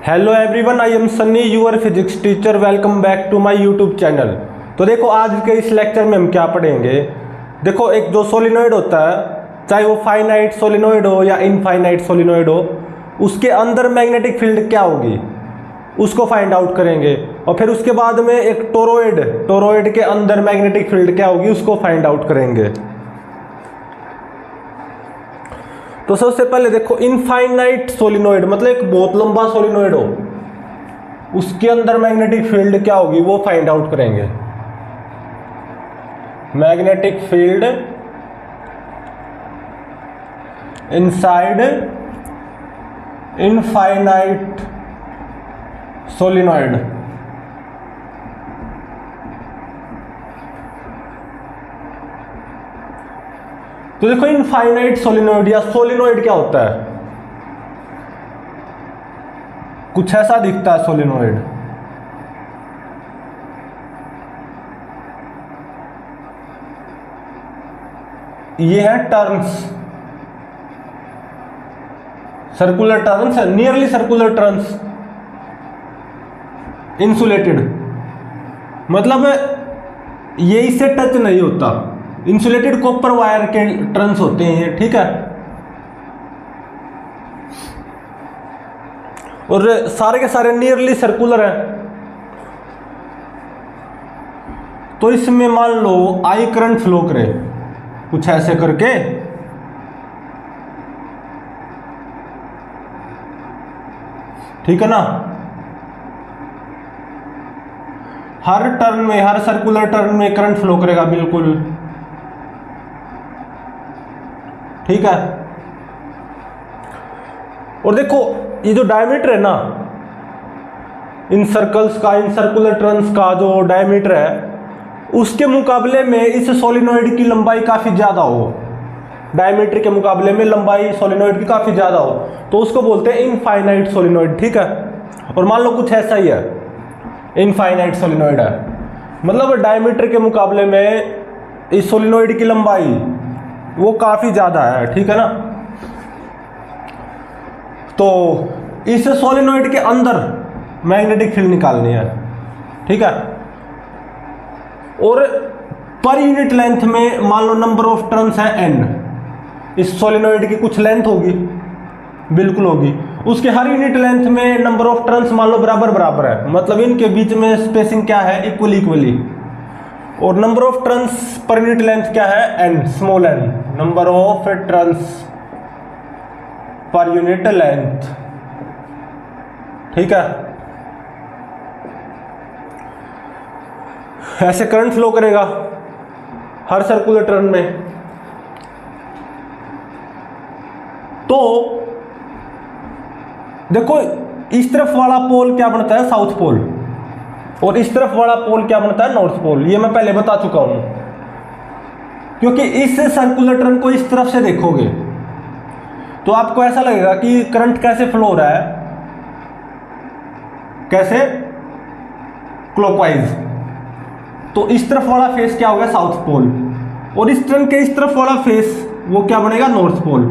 Hello everyone, I am Sunny, your physics teacher. Welcome back to my YouTube channel. तो देखो, आज के इस लेक्चर में हम क्या पढ़ेंगे। देखो, एक जो सोलिनॉइड होता है, चाहे वो फाइनाइट सोलिनॉइड हो या इनफाइनाइट सोलिनॉइड हो, उसके अंदर मैग्नेटिक फील्ड क्या होगी उसको फाइंड आउट करेंगे। और फिर उसके बाद में एक टोरॉइड के अंदर मैग्नेटिक फील्ड क्या होगी उसको फाइंड आउट करेंगे। तो सबसे पहले देखो, इनफाइनाइट सोलिनॉइड मतलब एक बहुत लंबा सोलिनॉइड हो, उसके अंदर मैग्नेटिक फील्ड क्या होगी वो फाइंड आउट करेंगे। Magnetic field inside infinite solenoid. तो देखो, इनफाइनाइट सोलिनॉइड या सोलिनॉइड क्या होता है, कुछ ऐसा दिखता है सोलिनॉइड। ये है turns, circular turns, nearly circular turns, insulated, मतलब ये इससे टच नहीं होता। इंसुलेटेड कॉपर वायर के टर्न्स होते हैं ये, ठीक है। और सारे के सारे नियरली सर्कुलर है। तो इसमें मान लो आई करंट फ्लो करे कुछ ऐसे करके, ठीक है ना। हर टर्न में, हर सर्कुलर टर्न में करंट फ्लो करेगा, बिल्कुल ठीक है। और देखो, ये जो डायमीटर है ना, इन सर्कल्स का, इन सर्कुलर टर्न्स का जो डायमीटर है, उसके मुकाबले में इस सोलिनॉइड की लंबाई काफी ज्यादा हो, डायमीटर के मुकाबले में लंबाई सोलिनॉइड की काफी ज्यादा हो, तो उसको बोलते हैं इनफाइनाइट सोलिनॉइड, ठीक है। और मान लो कुछ ऐसा ही है, इनफाइनाइट सोलिनॉइड है, मतलब डायमीटर के मुकाबले में इस सोलिनॉइड की लंबाई वो काफी ज्यादा है, ठीक है ना। तो इस सोलिनॉइड के अंदर मैग्नेटिक फील्ड निकालनी है, ठीक है। और पर यूनिट लेंथ में मान लो नंबर ऑफ टर्न्स है n, इस सोलिनॉइड की कुछ लेंथ होगी, बिल्कुल होगी, उसके हर यूनिट लेंथ में नंबर ऑफ टर्न्स मान लो बराबर बराबर है, मतलब इनके बीच में स्पेसिंग क्या है, इक्वली। और नंबर ऑफ टर्न्स पर यूनिट लेंथ क्या है, n, small n, number of turns पर यूनिट लेंथ, ठीक है। ऐसे करंट फ्लो करेगा हर सर्कुलर टर्न में। तो देखो, इस तरफ वाला पोल क्या बनता है, साउथ पोल, और इस तरफ वाला पोल क्या बनता है, नॉर्थ पोल। ये मैं पहले बता चुका हूं, क्योंकि इस सर्कुलर टर्न को इस तरफ से देखोगे तो आपको ऐसा लगेगा कि करंट कैसे फ्लो हो रहा है, कैसे, क्लॉकवाइज। तो इस तरफ वाला फेस क्या होगा, साउथ पोल, और इस टर्न के इस तरफ वाला फेस वो क्या बनेगा, नॉर्थ पोल।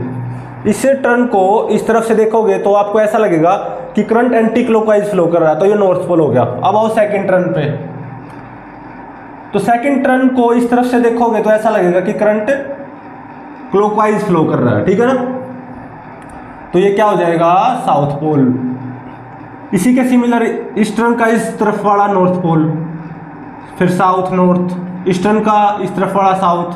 इस टर्न को इस तरफ से देखोगे तो आपको ऐसा लगेगा कि करंट एंटी क्लॉकवाइज फ्लो कर रहा है, तो ये नॉर्थ पोल हो गया। अब आओ सेकंड टर्न पे, तो सेकंड टर्न को इस तरफ से देखोगे तो ऐसा लगेगा कि करंट क्लॉकवाइज फ्लो कर रहा है, ठीक है ना। तो ये क्या हो जाएगा, साउथ पोल। इसी के सिमिलर ईस्टर्न का इस तरफ वाला नॉर्थ पोल, फिर साउथ नॉर्थ, ईस्टर्न का इस तरफ वाला साउथ,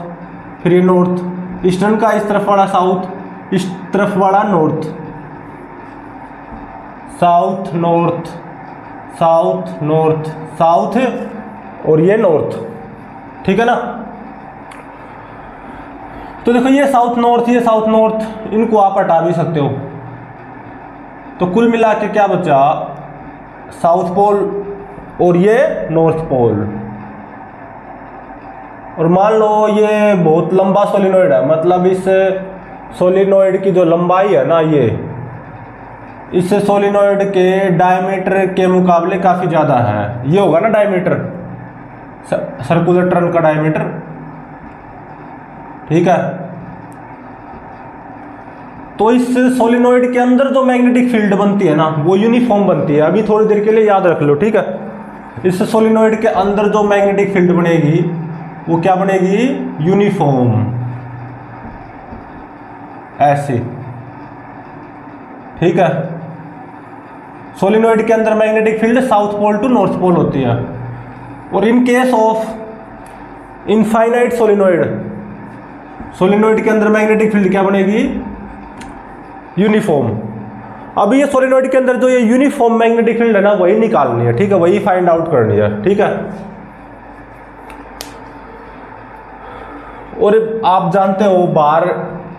फिर ये नॉर्थ, ईस्टर्न का इस तरफ वाला साउथ, इस तरफ वाला north, south north, south north, south, और ये नॉर्थ, ठीक है ना। तो देखो, ये साउथ नॉर्थ, ये साउथ नॉर्थ, इनको आप हटा भी सकते हो। तो कुल मिला के क्या बचा, साउथ पोल और ये नॉर्थ पोल। और मान लो ये बहुत लंबा सोलिनॉइड है, मतलब इस सोलिनॉइड की जो लंबाई है ना, ये इस सोलिनॉइड के डायमीटर के मुकाबले काफी ज्यादा है। ये होगा ना डायमीटर, सर्कुलर टर्न का डायमीटर, ठीक है। तो इस सोलिनॉइड के अंदर जो मैग्नेटिक फील्ड बनती है ना वो यूनिफॉर्म बनती है। अभी थोड़ी देर के लिए याद रख लो, ठीक है। इस सोलिनॉइड के अंदर जो मैग्नेटिक फील्ड बनेगी वो क्या बनेगी, यूनिफॉर्म, ऐसे, ठीक है। सोलिनॉइड के अंदर magnetic field south pole to north pole होती है। और in case of infinite solenoid, solenoid के अंदर मैग्नेटिक फील्ड क्या बनेगी, यूनिफॉर्म। अभी ये सोलिनॉइड के अंदर जो ये यूनिफॉर्म मैग्नेटिक फील्ड है ना वही निकालनी है, ठीक है, वही फाइंड आउट करनी है, ठीक है। और आप जानते हो बार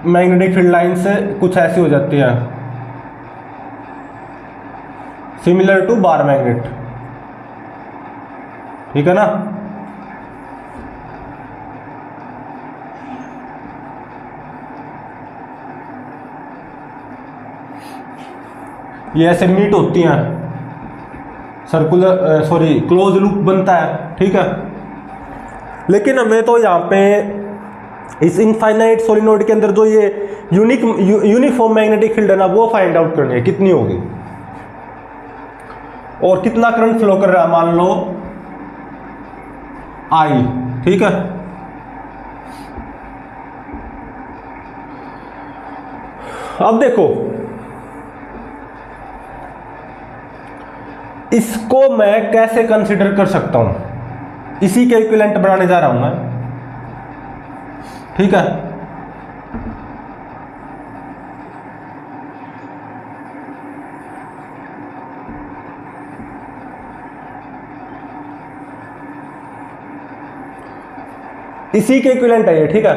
मैग्नेटिक फील्ड लाइन से कुछ ऐसी हो जाती है, सिमिलर टू बार मैग्नेट, ठीक है ना। ये ऐसे मीट होती हैं, सर्कुलर सॉरी क्लोज लूप बनता है, ठीक है। लेकिन हमें तो यहाँ पे इस इनफाइनाइट सोलिनॉइड के अंदर जो ये यूनिफॉर्म मैग्नेटिक फील्ड है ना वो फाइंड आउट करनी है, कितनी होगी और कितना करंट फ्लो कर रहा है, मान लो आई, ठीक है। अब देखो इसको मैं कैसे कंसीडर कर सकता हूं, इसी के इक्विवेलेंट बनाने जा रहा हूं मैं, ठीक है। इसी के इक्विवेलेंट है ये, ठीक है।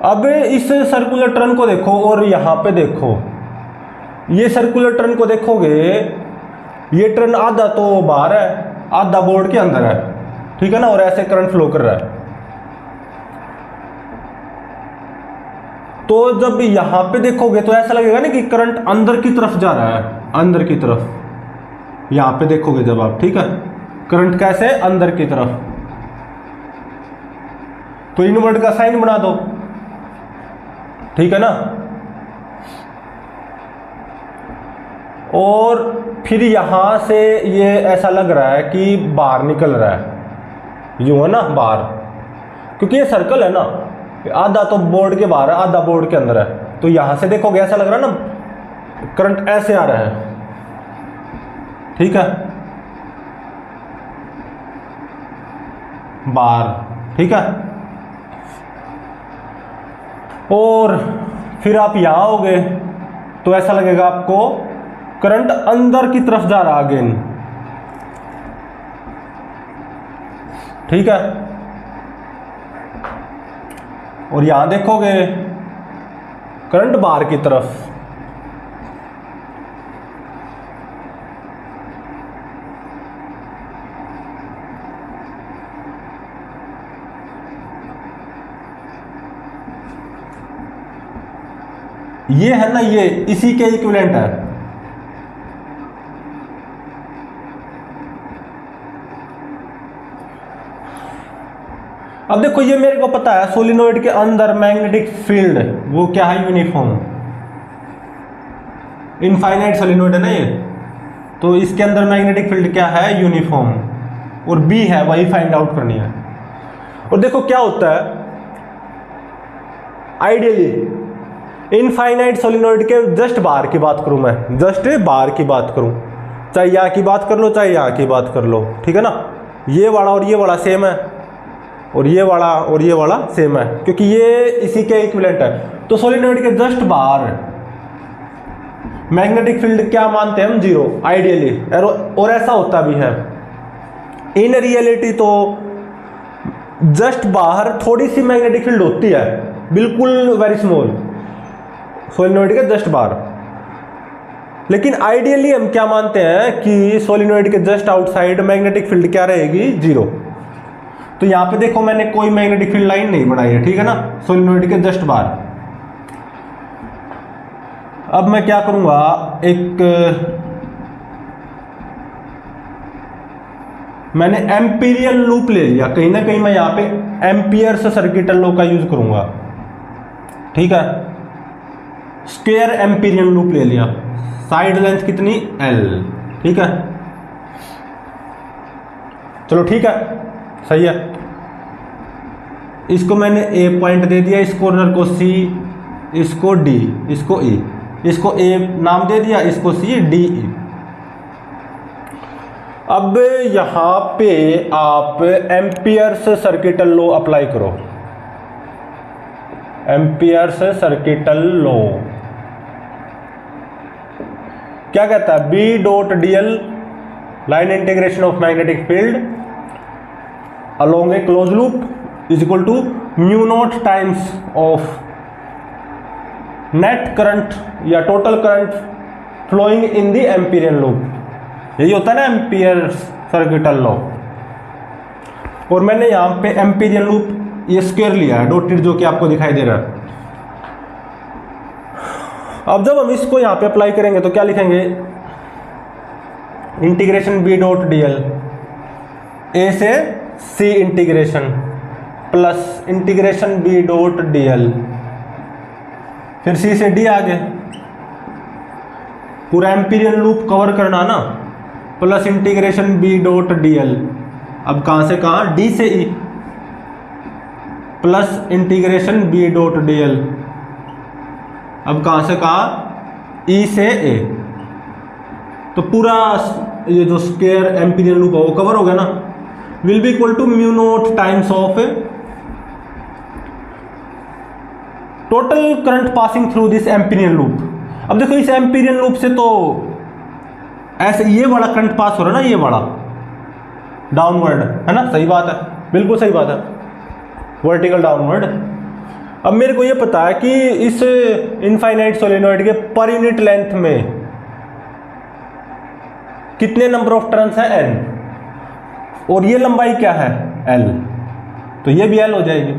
अब इस सर्कुलर टर्न को देखो और यहां पे देखो, ये सर्कुलर टर्न को देखोगे, ये टर्न आधा तो बाहर है, आधा बोर्ड के अंदर है, ठीक है ना। और ऐसे करंट फ्लो कर रहा है। तो जब यहां पे देखोगे तो ऐसा लगेगा ना कि करंट अंदर की तरफ जा रहा है, अंदर की तरफ। यहां पे देखोगे जब आप, ठीक है, करंट कैसे, अंदर की तरफ। तो इनवर्ट का साइन बना दो, ठीक है ना। और फिर यहां से ये ऐसा लग रहा है कि बाहर निकल रहा है, यूं है ना, बाहर, क्योंकि ये सर्कल है ना, आधा तो बोर्ड के बाहर है, आधा बोर्ड के अंदर है। तो यहां से देखोगे ऐसा लग रहा है ना करंट ऐसे आ रहा है, ठीक है, बाहर, ठीक है। और फिर आप यहां आओगे तो ऐसा लगेगा आपको करंट अंदर की तरफ जा रहा अगेन, ठीक है। और यहां देखोगे करंट बाहर की तरफ। ये है ना, ये इसी के इक्विवेलेंट है। अब देखो ये मेरे को पता है सोलिनॉइड के अंदर मैग्नेटिक फील्ड वो क्या है, यूनिफॉर्म। इनफाइनाइट सोलिनॉइड है ना ये, तो इसके अंदर मैग्नेटिक फील्ड क्या है, यूनिफॉर्म। और बी है, वही फाइंड आउट करनी है। और देखो क्या होता है, आइडियली इनफाइनाइट सोलिनॉइड के जस्ट बाहर की बात करूं मैं, जस्ट बाहर की बात करूं, चाहे यहां की बात कर लो चाहे यहां की बात कर लो, ठीक है ना। ये वाला और ये वाला सेम है, और ये वाला सेम है, क्योंकि ये इसी के इक्विवेलेंट है। तो सोलिनॉइड के जस्ट बाहर मैग्नेटिक फील्ड क्या मानते हैं हम, जीरो, आइडियली। और ऐसा होता भी है इन रियलिटी। तो जस्ट बाहर थोड़ी सी मैग्नेटिक फील्ड होती है, बिल्कुल वेरी स्मॉल, सोलिनॉइड के जस्ट बाहर। लेकिन आइडियली हम क्या मानते हैं कि सोलिनॉइड के जस्ट आउटसाइड मैग्नेटिक फील्ड क्या रहेगी, जीरो। तो यहां पे देखो मैंने कोई मैग्नेटिक फील्ड लाइन नहीं बनाई है, ठीक है ना, सोलिनॉइड के जस्ट बाहर। अब मैं क्या करूंगा, मैंने एम्पीरियल लूप ले लिया, कहीं ना कहीं मैं यहां पे एम्पियर से सर्किटल लॉ का यूज करूंगा, ठीक है। स्क्वायर एम्पीरियन लूप ले लिया, साइड लेंथ कितनी L, ठीक है। चलो ठीक है, सही है। इसको मैंने A पॉइंट दे दिया, इस कॉर्नर को C, इसको D, इसको E, इसको A नाम दे दिया, इसको C D E। अब यहां पे आप एम्पियर्स सर्किटल लॉ अप्लाई करो, एम्पियर्स सर्किटल लॉ क्या कहता है, B dot dl line integration of magnetic field along a close loop is equal to mu naught times of net current या total current flowing in the Amperian loop. यही होता है ना ampere circuital law. और मैंने यहां पे Amperian loop ये स्क्वायर लिया है डॉटेड, जो कि आपको दिखाई दे रहा है। अब जब हम इसको यहां पे अप्लाई करेंगे तो क्या लिखेंगे, integration B dot dl A से C integration plus integration B dot dl, फिर C से D आगे, पूरा एम्पीरियन लूप कवर करना ना, plus integration B dot dl, अब कहां से कहां, D से E, plus integration B dot dl, अब कहां से कहां, E से A। तो पूरा ये जो स्क्वायर एम्पीरियन लूप है वो कवर हो गया ना, will be equal to mu naught times of total current passing through this Amperian loop. अब देखो इस एम्पीरियन लूप से तो ऐसे ये वाला करंट पास हो रहा है ना, ये वाला डाउनवर्ड है ना, सही बात है, बिल्कुल सही बात है, वर्टिकल डाउनवर्ड। अब मेरे को ये पता है कि इस इनफाइनाइट सोलेनॉइड के पर यूनिट लेंथ में कितने नंबर ऑफ टर्न्स है N, और ये लंबाई क्या है L, तो ये भी L हो जाएगी।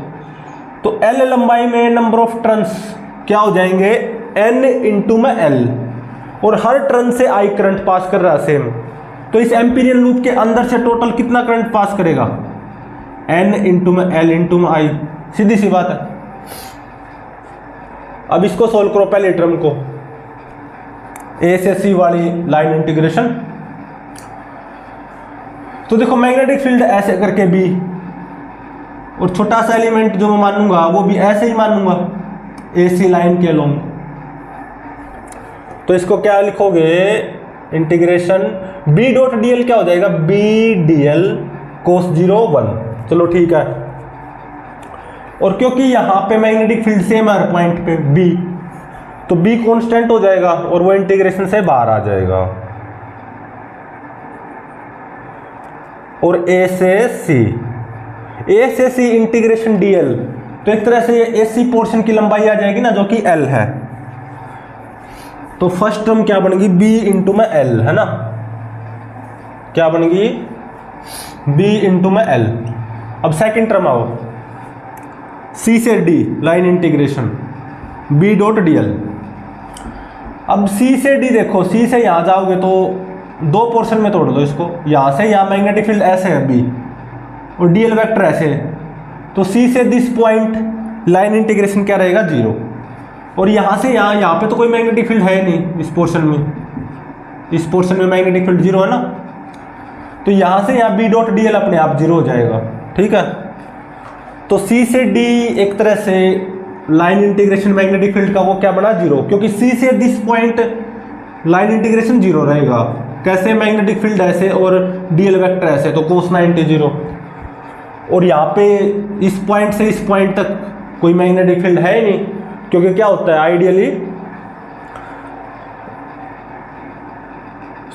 तो L लंबाई में नंबर ऑफ टर्न्स क्या हो जाएंगे, N इंटू में L, और हर टर्न से I करंट पास कर रहा है सेम। तो इस एम्पीरियन लूप के अंदर से टोटल कितना करंट पास करेगा, N इंटू में L इंटू में I, सीधी सी बात है। अब इसको सोल्व करो, पहले टर्म को, A से C वाली लाइन इंटीग्रेशन। तो देखो मैग्नेटिक फील्ड ऐसे करके B, और छोटा सा एलिमेंट जो मैं मानूंगा वो भी ऐसे ही मानूंगा AC लाइन के अलोंग। तो इसको क्या लिखोगे, इंटीग्रेशन B डॉट dl क्या हो जाएगा, B dl cos 0 1। चलो ठीक है। और क्योंकि यहां पे मैग्नेटिक फील्ड सेम है हर पॉइंट पे B, तो B कांस्टेंट हो जाएगा और वो इंटीग्रेशन से बाहर आ जाएगा। और A से C इंटीग्रेशन dl, तो एक तरह से ये AC पोर्शन की लंबाई आ जाएगी ना, जो कि L है। तो फर्स्ट टर्म क्या बनेगी, B इंटू में L, है ना, क्या बनेगी, B इंटू में L। अब सेकेंड टर्म आओ, C से D line integration B dot dl। अब C से D देखो, C से यहां जाओगे तो दो पोर्शन में तोड़ दो इसको, यहां से यहां मैग्नेटिक फील्ड ऐसे है B, और dl वेक्टर ऐसे है, तो C से दिस पॉइंट लाइन इंटीग्रेशन क्या रहेगा, 0। और यहां से यहां पे तो कोई मैग्नेटिक फील्ड है नहीं इस पोर्शन में, इस पोर्शन में मैग्नेटिक फील्ड 0 है ना, तो यहां से यहां B डॉट dl अपने आप 0 हो जाएगा, ठीक है। तो C से D एक तरह से लाइन इंटीग्रेशन मैग्नेटिक फील्ड का वो क्या बना, 0, क्योंकि C से दिस पॉइंट लाइन इंटीग्रेशन 0 रहेगा। कैसे, मैग्नेटिक फील्ड ऐसे और dl वेक्टर ऐसे, तो cos 90 0। और यहाँ पे इस पॉइंट से इस पॉइंट तक कोई मैग्नेटिक फील्ड है ही नहीं, क्योंकि क्या होता है आइडियली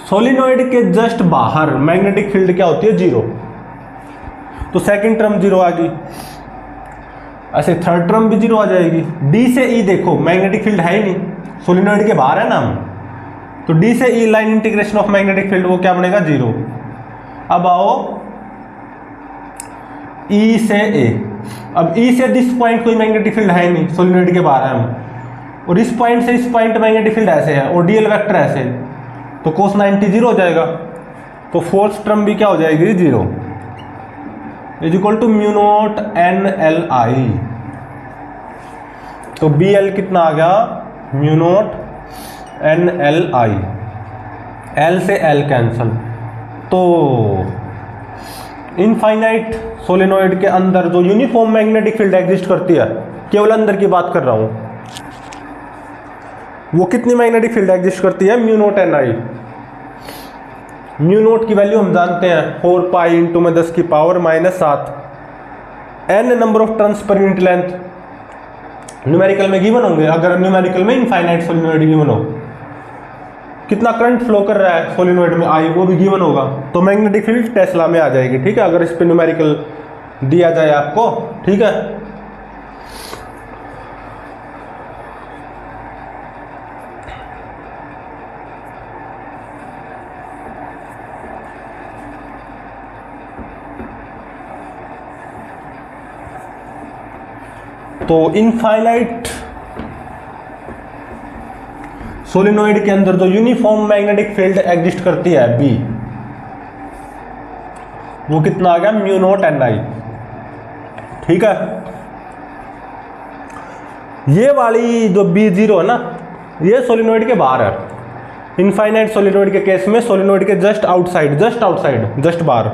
सोलिनॉइड के जस्ट बाहर मैग्नेटिक फील्ड क्या होती है, 0। तो सेकंड टर्म 0 आ गई, ऐसे थर्ड टर्म भी 0 आ जाएगी। D से E देखो मैग्नेटिक फील्ड है ही नहीं, सोलिनॉइड के बाहर है ना हम, तो D से E line integration of magnetic field वो क्या बनेगा, 0। अब आओ E से A, अब E से दिस पॉइंट कोई मैग्नेटिक फील्ड है ही नहीं, सोलिनॉइड के बाहर है हम, और इस पॉइंट से इस पॉइंट मैग्नेटिक फील्ड ऐसे है और dl वेक्टर ऐसे, तो cos 90 0 हो जाएगा। तो फोर्थ टर्म भी क्या हो जाएगी, 0 is equal to mu naught NLI। तो BL कितना आ गया, mu naught n l i, l से एल कैंसल। तो इनफाइनाइट सोलेनोइड के अंदर जो यूनिफॉर्म मैग्नेटिक फील्ड एग्जिस्ट करती है, केवल अंदर की बात कर रहा हूं, वो कितनी मैग्नेटिक फील्ड एग्जिस्ट करती है, mu naught n i. Mu naught की वैल्यू हम जानते हैं 4 पाई इंटू में 10 की power -7, n number of turns पर यूनिट लेंथ न्यूमेरिकल में गिवन होंगे, अगर न्यूमेरिकल में इनफाइनाइट सोलेनोइड गिवन हो, कितना करंट फ्लो कर रहा है सोलेनोइड में आई, वो भी गिवन होगा, तो मैग्नेटिक फील्ड टेस्ला में आ जाएगी। ठीक है, अगर इस पे न्यूमेरिकल दिया जाए आपको। ठीक है, तो इनफाइनाइट सोलेनोइड के अंदर जो यूनिफॉर्म मैग्नेटिक फील्ड एग्जिस्ट करती है बी, वो कितना आ गया, म्यू नॉट एन आई। ठीक है, ये वाली जो B0 है ना, ये सोलेनोइड के बाहर है। इनफाइनाइट सोलेनोइड के केस में सोलेनोइड के जस्ट आउटसाइड, जस्ट बाहर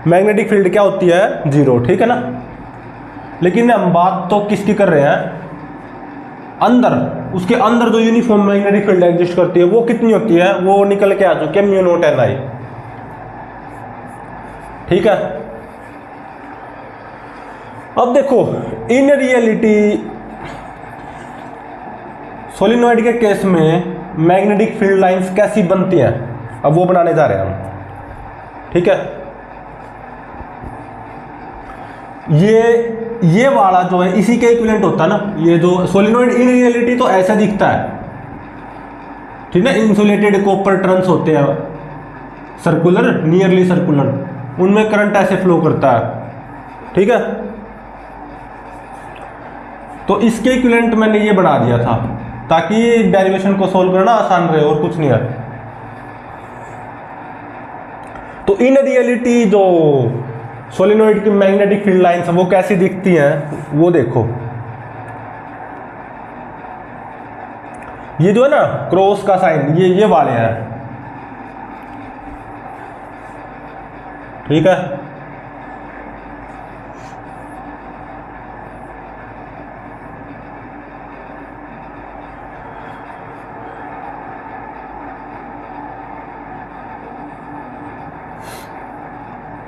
मैग्नेटिक फील्ड क्या होती है, 0। ठीक है ना, लेकिन हम बात तो किसकी कर रहे हैं, अंदर, उसके अंदर जो यूनिफॉर्म मैग्नेटिक फील्ड एग्जिस्ट करती है वो कितनी होती है, वो निकल के आ चुकी है म्यू नॉट एन आई। ठीक है, अब देखो इन रियलिटी सोलेनोइड के केस में मैग्नेटिक फील्ड लाइंस कैसी बनती हैं, अब वो बनाने जा रहे हैं हम। ठीक है, ये वाला जो है इसी के इक्विवेलेंट होता है ना, ये जो सोलेनोइड इन रियलिटी तो ऐसा दिखता है। ठीक है, इंसुलेटेड कॉपर टर्न्स होते हैं सर्कुलर, नियरली सर्कुलर, उनमें करंट ऐसे फ्लो करता है। ठीक है, तो इसके इक्विवेलेंट मैंने ये बना दिया था ताकि डेरिवेशन को सोल्व करना आसान रहे, और कुछ नहीं है। तो इन रियलिटी जो सोलेनोइड की मैग्नेटिक फील्ड लाइंस वो कैसी दिखती हैं, वो देखो। ये जो है ना क्रॉस का साइन, ये वाले हैं। ठीक है,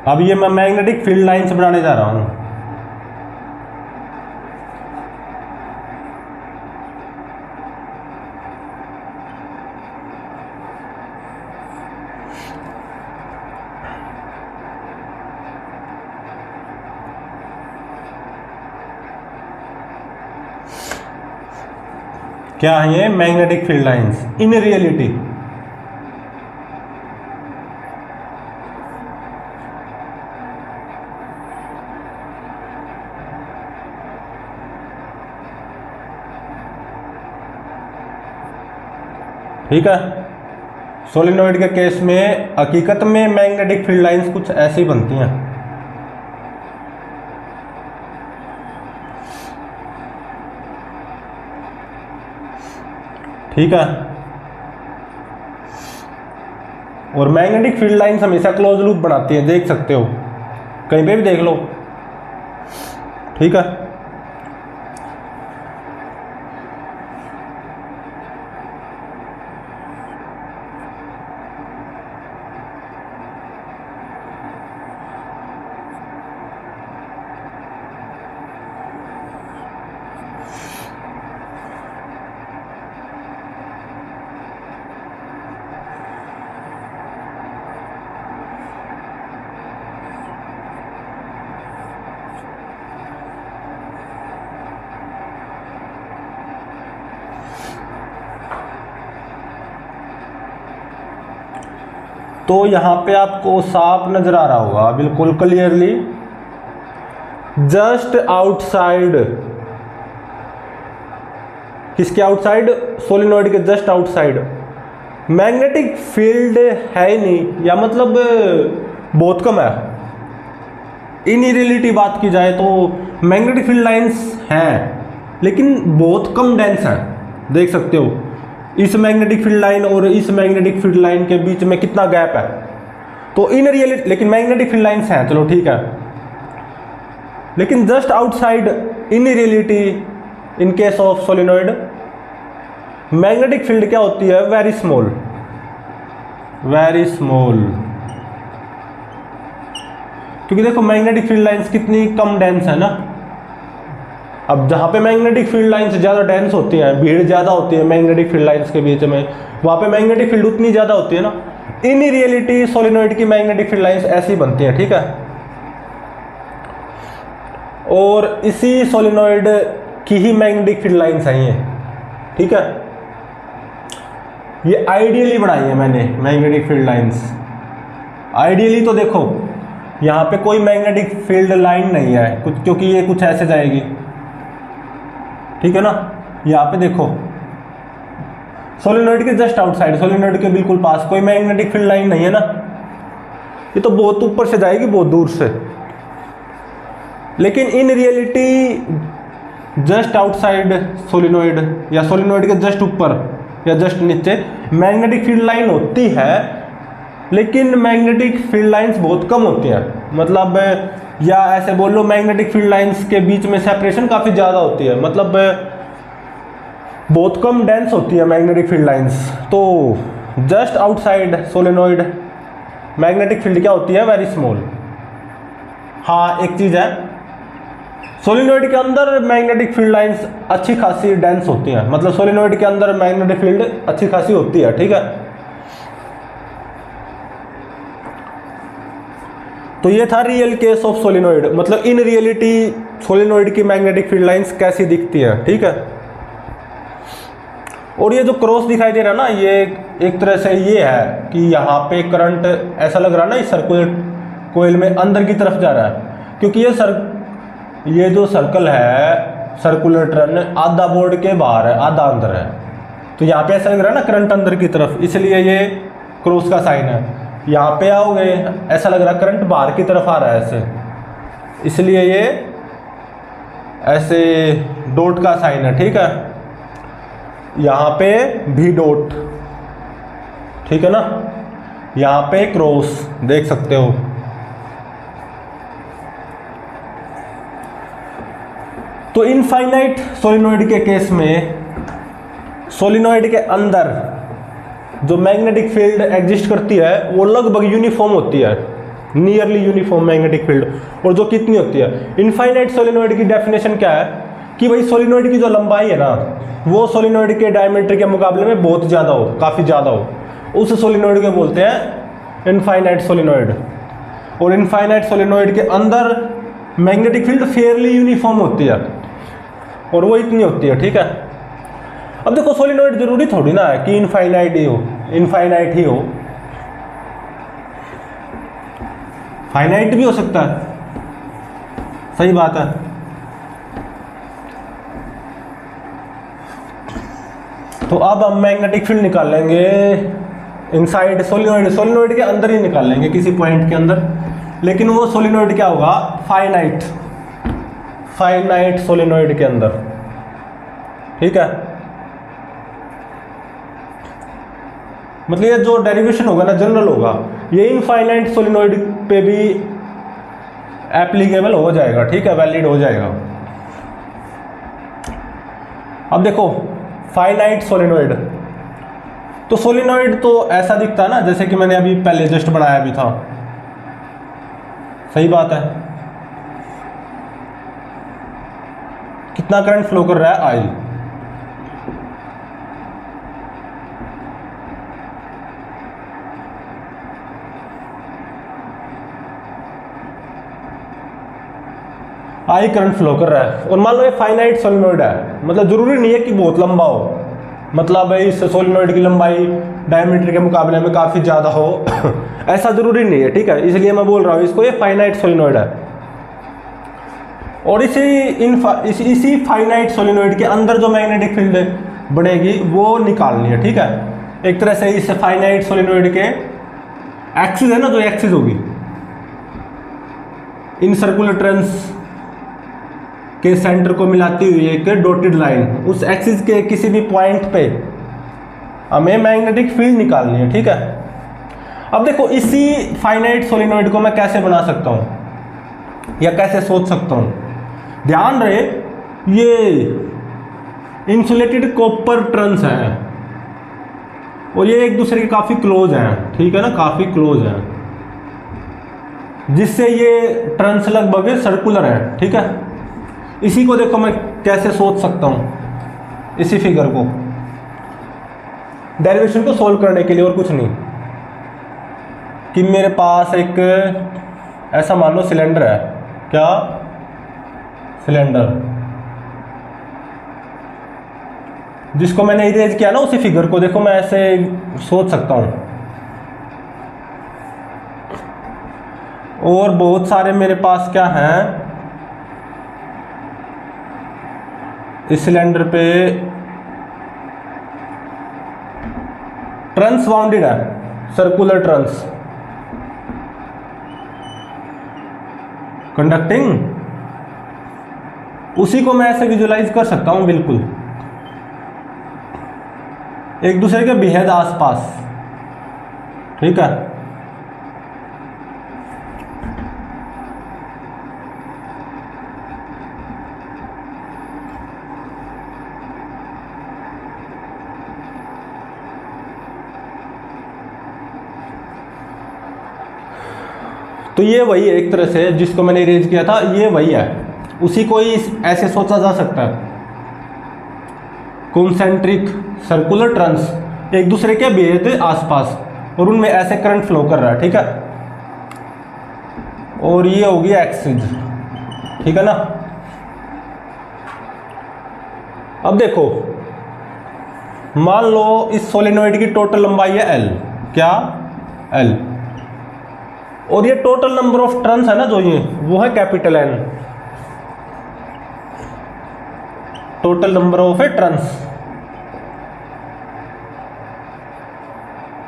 अब ये मैं मैग्नेटिक फील्ड लाइंस बनाने जा रहा हूं। क्या है ये, magnetic field lines in reality. ठीक है, सोलेनोइड के केस में हकीकत में मैग्नेटिक फील्ड लाइंस कुछ ऐसी बनती हैं। ठीक है, और मैग्नेटिक फील्ड लाइंस हमेशा क्लोज लूप बनाती है, देख सकते हो, कहीं पे भी देख लो। ठीक है, तो यहां पे आपको साफ नजर आ रहा होगा, बिल्कुल क्लियरली, जस्ट आउटसाइड, किसके आउटसाइड, सोलेनोइड के जस्ट आउटसाइड मैग्नेटिक फील्ड है ही नहीं, या मतलब बहुत कम है। इन रियलिटी बात की जाए तो मैग्नेटिक फील्ड लाइंस हैं लेकिन बहुत कम डेंस है, देख सकते हो इस मैग्नेटिक फील्ड लाइन और इस मैग्नेटिक फील्ड लाइन के बीच में कितना गैप है। तो इन रियलिटी, लेकिन मैग्नेटिक फील्ड लाइन्स हैं, चलो ठीक है, लेकिन just outside in reality in case of solenoid magnetic field क्या होती है, वेरी स्मॉल, वेरी स्मॉल। क्योंकि देखो मैग्नेटिक फील्ड लाइंस कितनी कम डेंस है ना। अब जहाँ पे मैग्नेटिक फील्ड लाइंस ज़्यादा डेंस होती हैं, भीड़ ज़्यादा होती है मैग्नेटिक फील्ड लाइंस के बीच में, वहाँ पे मैग्नेटिक फील्ड उतनी ज़्यादा होती है ना। इन रियलिटी सोलिनॉइड की मैग्नेटिक फील्ड लाइंस ऐसी बनती हैं, ठीक है। और इसी सोलिनॉइड की ही मैग्नेटिक फील्ड लाइंस हैं ये, ठीक है। ये आइडियली बनाई है मैंने मैग्नेटिक फील्ड लाइंस। आइडियली तो देखो यहाँ पे कोई मैग्नेटिक फील्ड लाइन नहीं है कुछ, क्योंकि ये कुछ ऐसे जाएगी, ठीक है ना। यहाँ पे देखो सोलिनॉइड के जस्ट आउटसाइड, सोलिनॉइड के बिल्कुल पास कोई मैग्नेटिक फील्ड लाइन नहीं है ना। ये तो बहुत ऊपर से जाएगी, बहुत दूर से। लेकिन in reality just outside solenoid या सोलिनॉइड के जस्ट ऊपर या जस्ट नीचे मैग्नेटिक फील्ड लाइन होती है, लेकिन मैग्नेटिक फील्ड लाइंस बहुत कम होती हैं। मतलब या ऐसे बोल लो मैग्नेटिक फील्ड लाइंस के बीच में सेपरेशन काफ़ी ज़्यादा होती है, मतलब बहुत कम डेंस होती है मैग्नेटिक फील्ड लाइंस। तो just outside solenoid magnetic field क्या होती है, वेरी स्मॉल। हाँ एक चीज़ है, सोलिनॉइड के अंदर मैग्नेटिक फील्ड लाइंस अच्छी खासी डेंस होती हैं, मतलब सोलिनॉइड के अंदर मैग्नेटिक फील्ड अच्छी खासी होती है, ठीक है। तो ये था रियल केस ऑफ सोलिनॉइड, मतलब इन रियलिटी सोलिनॉइड की मैग्नेटिक फील्ड लाइंस कैसी दिखती है, ठीक है। और ये जो क्रॉस दिखाई दे रहा है ना, ये एक तरह से ये है कि यहाँ पे करंट ऐसा लग रहा है ना इस सर्कुलर कोयल में अंदर की तरफ जा रहा है, क्योंकि ये जो सर्कल है सर्कुलर टर्न आधा बोर्ड के बाहर है, आधा अंदर है। तो यहाँ पे ऐसा लग रहा है ना करंट अंदर की तरफ, इसलिए ये क्रॉस का साइन है। यहाँ पे आओगे ऐसा लग रहा है करंट बाहर की तरफ आ रहा है ऐसे, इसलिए ये ऐसे डॉट का साइन है, ठीक है। यहाँ पे भी डॉट, ठीक है ना, यहाँ पे क्रॉस देख सकते हो। तो इनफाइनाइट सोलिनॉइड के केस में सोलिनॉइड के अंदर जो मैग्नेटिक फील्ड एग्जिस्ट करती है वो लगभग यूनिफॉर्म होती है, नियरली यूनिफॉर्म मैग्नेटिक फील्ड। और जो कितनी होती है, इनफाइनाइट सोलिनॉइड की डेफिनेशन क्या है कि भाई सोलिनॉइड की जो लंबाई है ना वो सोलिनॉइड के डायमीटर के मुकाबले में बहुत ज़्यादा हो, काफ़ी ज़्यादा हो, उस सोलिनॉइड को बोलते हैं इनफाइनाइट सोलिनॉइड। और इनफाइनाइट सोलिनॉइड के अंदर मैग्नेटिक फील्ड फेयरली यूनिफॉर्म होती है और वो इतनी होती है, ठीक है। अब देखो सोलिनॉइड जरूरी थोड़ी ना है कि इनफाइनाइट ही हो, इनफाइनाइट ही हो, फाइनाइट भी हो सकता है, सही बात है। तो अब हम मैग्नेटिक फील्ड निकाल लेंगे इनसाइड सोलिनॉइड, सोलिनॉइड के अंदर ही निकाल लेंगे किसी पॉइंट के अंदर, लेकिन वो सोलिनॉइड क्या होगा, फाइनाइट, फाइनाइट सोलिनॉइड के अंदर, ठीक है। मतलब ये जो डेरिवेशन होगा ना जनरल होगा, ये इनफाइनाइट सोलिनॉइड पे भी एप्लीकेबल हो जाएगा, ठीक है, वैलिड हो जाएगा। अब देखो फाइनाइट सोलिनॉइड, तो सोलिनॉइड तो ऐसा दिखता है ना जैसे कि मैंने अभी पहले जस्ट बनाया भी था, सही बात है। कितना करंट फ्लो कर रहा है, आई। आई करंट फ्लो कर रहा है। और मान लो ये फाइनाइट सोलिनॉइड है, मतलब जरूरी नहीं है कि बहुत लंबा हो, मतलब इस सोलिनॉइड की लंबाई डायमीटर के मुकाबले में काफ़ी ज़्यादा हो ऐसा जरूरी नहीं है, ठीक है। इसलिए मैं बोल रहा हूँ इसको ये फाइनाइट सोलिनॉइड है। और इसी फाइनाइट सोलिनॉइड के अंदर जो मैग्नेटिक फील्ड बनेगी वो निकालनी है, ठीक है। एक तरह से इस फाइनाइट सोलिनॉइड के एक्सिस है ना, जो एक्सिस होगी इन सर्कुलर ट्रेंस के सेंटर को मिलाती हुई एक डॉटेड लाइन, उस एक्सिस के किसी भी पॉइंट पे हमें मैग्नेटिक फील्ड निकालनी है, ठीक है। अब देखो इसी फाइनाइट सोलेनोइड को मैं कैसे बना सकता हूं या कैसे सोच सकता हूं। ध्यान रहे ये इंसुलेटेड कॉपर ट्रंस है और ये एक दूसरे के काफी क्लोज हैं, ठीक है ना, काफी क्लोज हैं, जिससे ये ट्रंस लगभग सर्कुलर है, ठीक है। इसी को देखो मैं कैसे सोच सकता हूं, इसी फिगर को डेरिवेशन को सोल्व करने के लिए, और कुछ नहीं, कि मेरे पास एक ऐसा मान लो सिलेंडर है, क्या सिलेंडर, जिसको मैंने इरेज किया ना, उसी फिगर को देखो मैं ऐसे सोच सकता हूं। और बहुत सारे मेरे पास क्या हैं, इस सिलेंडर पे ट्रंस बाउंडेड है, सर्कुलर ट्रंस कंडक्टिंग, उसी को मैं ऐसे विजुलाइज कर सकता हूं, बिल्कुल एक दूसरे के बेहद आसपास, ठीक है। तो ये वही है एक तरह से जिसको मैंने इरेज किया था, ये वही है, उसी को ही ऐसे सोचा जा सकता है, कॉन्सेंट्रिक सर्कुलर ट्रंस एक दूसरे के बेहद आसपास और उनमें ऐसे करंट फ्लो कर रहा है, ठीक है। और ये होगी एक्सिस, ठीक है ना। अब देखो मान लो इस सोलेनोइड की टोटल लंबाई है L, क्या L, और ये टोटल नंबर ऑफ टर्न्स है ना जो ये, वो है capital N, total number of turns.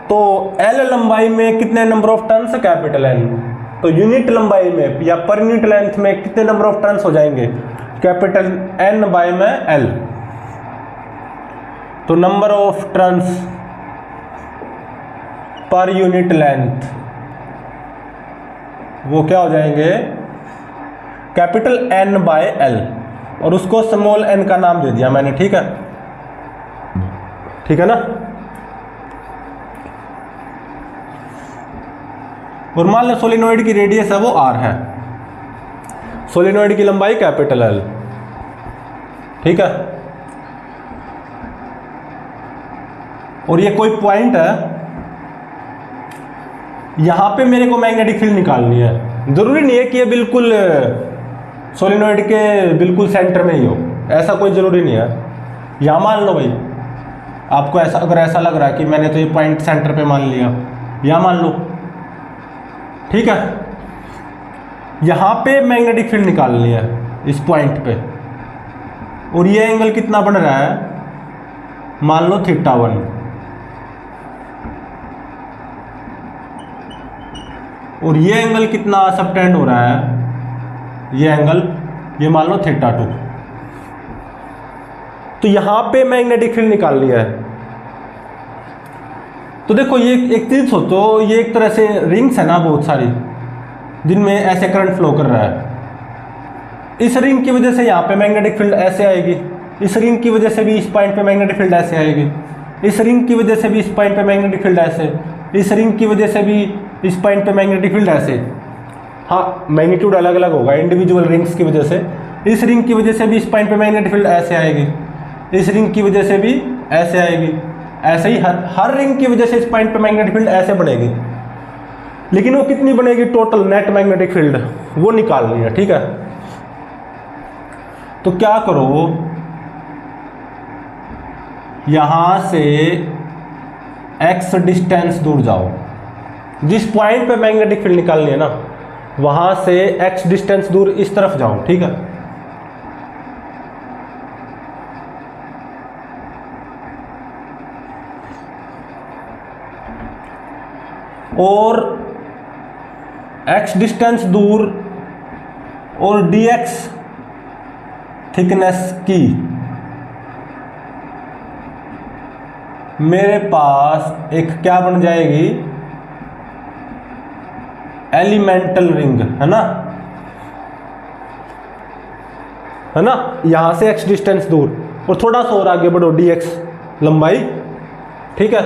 तो L लंबाई में कितने नंबर ऑफ टर्न्स है, कैपिटल N, तो यूनिट लंबाई में या पर यूनिट लेंथ में कितने नंबर ऑफ टर्न्स हो जाएंगे, कैपिटल N बाय में L। तो नंबर ऑफ टर्न्स पर यूनिट लेंथ वो क्या हो जाएंगे, कैपिटल N बाय L, और उसको स्मॉल n का नाम दे दिया मैंने, ठीक है, ठीक है ना। और मान लो सोलेनोइड की रेडियस है वो r है, सोलेनोइड की लंबाई कैपिटल L, ठीक है। और ये कोई पॉइंट है, यहां पे मेरे को मैग्नेटिक फील्ड निकालनी है, जरूरी नहीं है कि ये बिल्कुल सोलेनोइड के बिल्कुल सेंटर में ही हो, ऐसा कोई जरूरी नहीं है। यहां मान लो भाई आपको ऐसा, अगर ऐसा लग रहा है कि मैंने तो ये पॉइंट सेंटर पे मान लिया, यहां मान लो, ठीक है। यहां पे मैग्नेटिक फील्ड निकालनी है इस पॉइंट पे, और ये एंगल कितना बन रहा है, मान लो θ1, और ये एंगल कितना सबटेंड हो रहा है, ये एंगल, ये मान लो θ2। तो यहां पे मैग्नेटिक फील्ड निकालनी है। तो देखो ये एक चीज सोचो, ये एक तरह से रिंग्स है ना बहुत सारी, जिनमें ऐसे करंट फ्लो कर रहा है। इस रिंग की वजह से यहाँ पे मैग्नेटिक फील्ड ऐसे आएगी, इस रिंग की वजह से भी इस पॉइंट पे मैग्नेटिक फील्ड ऐसे आएगी, इस रिंग की वजह से भी इस पॉइंट पे मैग्नेटिक फील्ड ऐसे, इस रिंग की वजह से भी इस पॉइंट पे मैग्नेटिक फील्ड ऐसे। हाँ मैग्नीट्यूड अलग अलग होगा इंडिविजुअल रिंग्स की वजह से, इस रिंग की वजह से भी इस पॉइंट पे मैग्नेटिक फील्ड ऐसे आएगी, इस रिंग की वजह से भी ऐसे आएगी, ऐसे ही हर रिंग की वजह से इस पॉइंट पे मैग्नेटिक फील्ड ऐसे बनेगी। लेकिन वो कितनी बनेगी, टोटल नेट मैग्नेटिक फील्ड वो निकालनी है, ठीक है। तो क्या करो, यहां से x डिस्टेंस दूर जाओ, जिस पॉइंट पे मैग्नेटिक फील्ड निकालनी है ना वहां से x डिस्टेंस दूर इस तरफ जाओ, ठीक है। और x डिस्टेंस दूर और dx थिकनेस की मेरे पास एक क्या बन जाएगी, एलिमेंटल रिंग, है ना, है ना। यहां से x डिस्टेंस दूर और थोड़ा सा और आगे बढ़ो, dx लंबाई, ठीक है।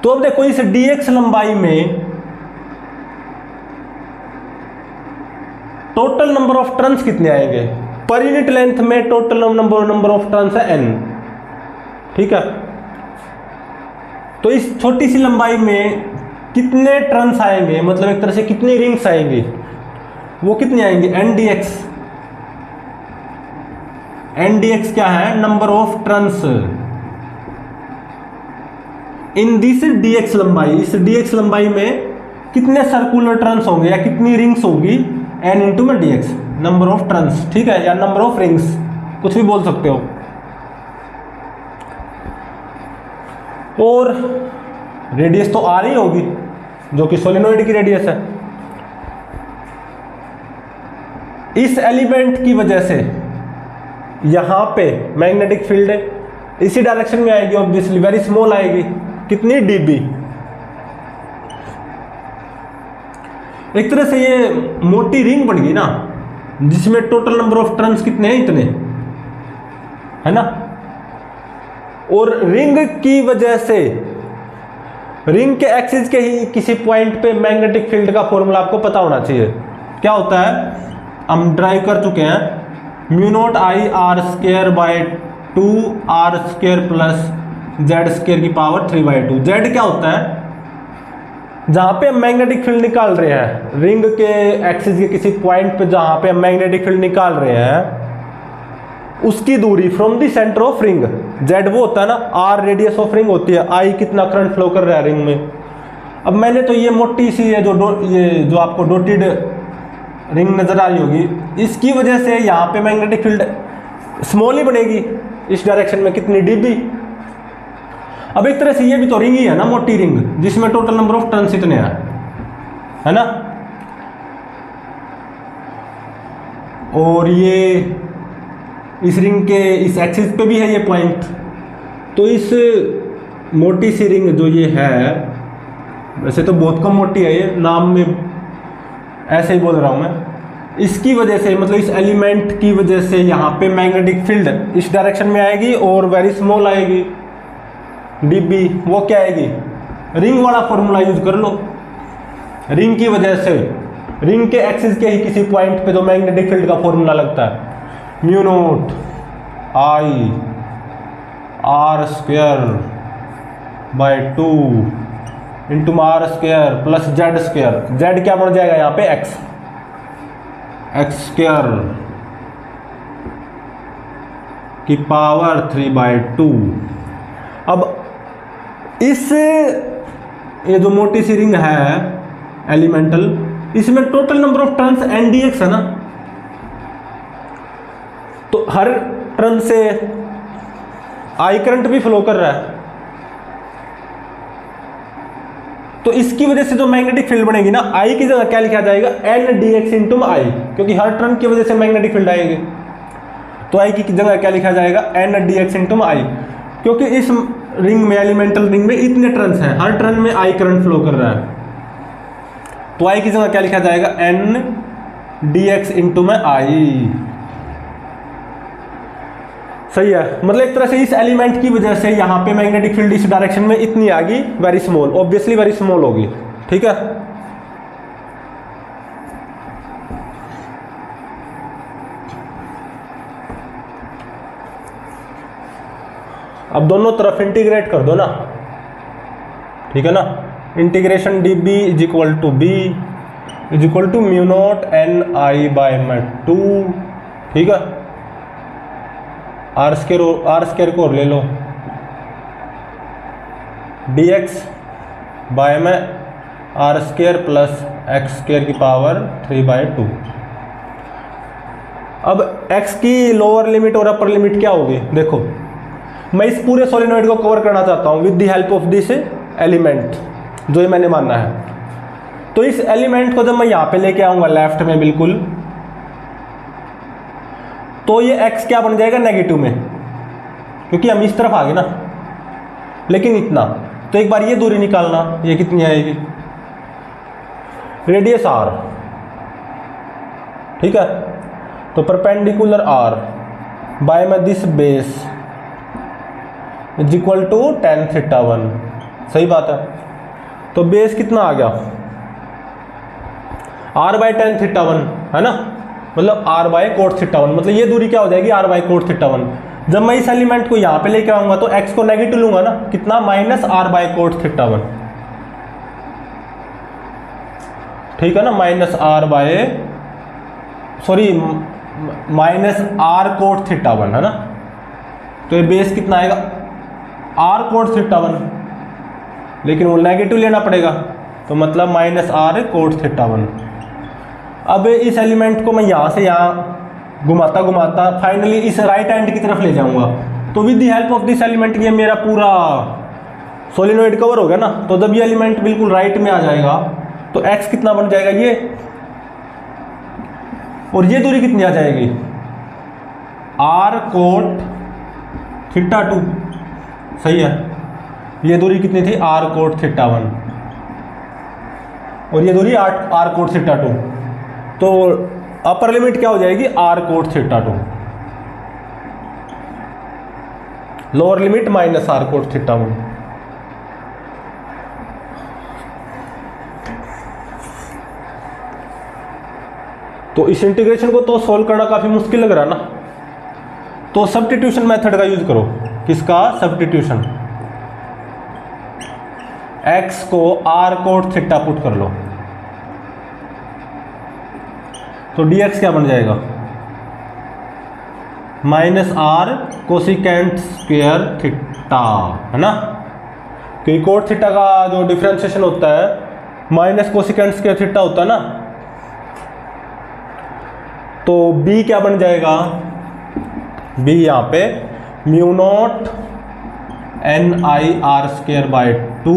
तो अब देखो इस dx लंबाई में टोटल नंबर ऑफ टर्न्स कितने आएंगे, पर यूनिट लेंथ में टोटल नंबर ऑफ टर्न्स है n, ठीक है। तो इस छोटी सी लंबाई में कितने टर्न्स आएंगे, मतलब एक तरह से कितनी रिंग्स आएंगी, वो कितनी आएंगी, n dx क्या है, number of turns in this dx लंबाई। इस dx लंबाई में कितने सर्कुलर टर्न्स होंगे या कितनी रिंग्स होगी, n इंटू में dx, नंबर ऑफ टर्न्स, ठीक है, या नंबर ऑफ रिंग्स, कुछ भी बोल सकते हो। और रेडियस तो r ही होगी, जो कि सोलेनोइड की रेडियस है। इस एलिमेंट की वजह से यहां पे मैग्नेटिक फील्ड इसी डायरेक्शन में आएगी, ऑब्वियसली वेरी स्मॉल आएगी, कितनी dB। एक तरह से ये मोटी रिंग बन गई ना, जिसमें टोटल नंबर ऑफ टर्न्स कितने हैं, इतने, है ना। और रिंग की वजह से रिंग के एक्सिस के ही किसी पॉइंट पे मैग्नेटिक फील्ड का फॉर्मूला आपको पता होना चाहिए। क्या होता है, हम ड्राइव कर चुके हैं, mu naught i r square by 2 r square plus z square की पावर 3/2। जेड क्या होता है, जहां पे हम मैग्नेटिक फील्ड निकाल रहे हैं, रिंग के एक्सिस के किसी पॉइंट पे जहां पे हम मैग्नेटिक फील्ड निकाल रहे हैं, उसकी दूरी from the centre of ring, Z वो होता है ना, आर रेडियस ऑफ रिंग होती है, आई कितना करंट फ्लो कर रहा है रिंग में। अब मैंने तो ये मोटी सी ये जो आपको डॉटेड रिंग नजर आ रही होगी, इसकी वजह से यहाँ पे मैग्नेटिक फील्ड स्मॉल ही बनेगी इस डायरेक्शन में, कितनी dB। अब एक तरह से ये भी तो रिंग ही है ना, मोटी रिंग, जिसमें टोटल नंबर ऑफ टर्न्स इतने हैं, है ना। और ये इस रिंग के इस एक्सिस पे भी है ये पॉइंट। तो इस मोटी सी रिंग जो ये है, वैसे तो बहुत कम मोटी है ये, नाम में ऐसे ही बोल रहा हूं मैं, इसकी वजह से, मतलब इस एलिमेंट की वजह से यहाँ पे मैग्नेटिक फील्ड इस डायरेक्शन में आएगी और वेरी स्मॉल आएगी dB। वो क्या आएगी, रिंग वाला फॉर्मूला यूज कर लो। रिंग की वजह से रिंग के एक्सिस के ही किसी पॉइंट पे जो मैग्नेटिक फील्ड का फॉर्मूला लगता है, mu naught i r square by 2 into r square plus z square. Z क्या बन जाएगा यहाँ पे, एक्स स्क्वायर की पावर 3/2। अब इस ये जो मोटी सी रिंग है एलिमेंटल, इसमें total number of turns n dx है ना, तो हर टर्न से आई करंट भी फ्लो कर रहा है। तो इसकी वजह से जो मैग्नेटिक फील्ड बनेगी ना, आई की जगह क्या लिखा जाएगा, n dx इंटू आई, क्योंकि हर टर्न की वजह से मैग्नेटिक फील्ड आएगी। तो आई की जगह क्या लिखा जाएगा, n dx इंटू आई, क्योंकि इस रिंग में, एलिमेंटल रिंग में इतने टर्न्स हैं, हर टर्न में आई करंट फ्लो कर रहा है। तो आई की जगह क्या लिखा जाएगा, n dx इंटू में आई। सही है, मतलब एक तरह से इस एलिमेंट की वजह से यहाँ पे मैग्नेटिक फील्ड इस डायरेक्शन में इतनी आ गई, very small, obviously very small होगी, ठीक है। अब दोनों तरफ इंटीग्रेट कर दो ना, ठीक है ना। Integration dB is equal to b is equal to mu naught n i by 2, ठीक है। आर स्क्वायर को और ले लो, dx बाय में r square plus x square की पावर 3/2। अब x की लोअर लिमिट और अपर लिमिट क्या होगी, देखो मैं इस पूरे सोलेनोइड को कवर करना चाहता हूँ with the help of this element, जो ये मैंने मानना है। तो इस एलिमेंट को जब मैं यहाँ पे लेके आऊंगा लेफ्ट में बिल्कुल, तो ये x क्या बन जाएगा नेगेटिव में, क्योंकि हम इस तरफ आ गए ना। लेकिन इतना, तो एक बार ये दूरी निकालना, ये कितनी आएगी, रेडियस r, ठीक है। तो परपेंडिकुलर r बाय में this base is equal to tan theta 1, सही बात है। तो बेस कितना आ गया, r बाय tan थीटा 1 है ना, मतलब r बाय कोट थीटा 1, मतलब ये दूरी क्या हो जाएगी, r बाय कोट थीटा 1। जब मैं इस एलिमेंट को यहाँ पे लेके आऊंगा तो x को नेगेटिव लूंगा ना, कितना, minus r by cot theta 1, ठीक है ना, minus r by, sorry minus r cot theta 1 है ना। तो ये बेस कितना आएगा, r कोट थीटा 1, लेकिन वो नेगेटिव लेना पड़ेगा, तो मतलब माइनस r कोट थीटा 1। अब इस एलिमेंट को मैं यहाँ से यहाँ घुमाता घुमाता फाइनली इस राइट हैंड की तरफ ले जाऊंगा। तो with the help of this element ये मेरा पूरा सोलिनॉइड कवर हो गया ना। तो जब ये एलिमेंट बिल्कुल राइट में आ जाएगा तो x कितना बन जाएगा ये, और ये दूरी कितनी आ जाएगी, r कोट थीटा 2, सही है। ये दूरी कितनी थी, r कोट थीटा 1, और ये दूरी r कोट थीटा 2। तो अपर लिमिट क्या हो जाएगी, r cot theta 2, lower limit minus r cot theta 1। तो इस इंटीग्रेशन को तो सॉल्व करना काफी मुश्किल लग रहा है ना, तो सब्स्टिट्यूशन मेथड का यूज करो। किसका, सब्स्टिट्यूशन। x को r कोट थीटा पुट कर लो, तो dx क्या बन जाएगा, minus r cosecant square theta, है ना। क्योंकि कोट थीटा का जो डिफरेंशिएशन होता है माइनस कोसिकेंट स्क्वायर थीटा होता है ना। तो b क्या बन जाएगा, b यहाँ पे mu naught NIR square by 2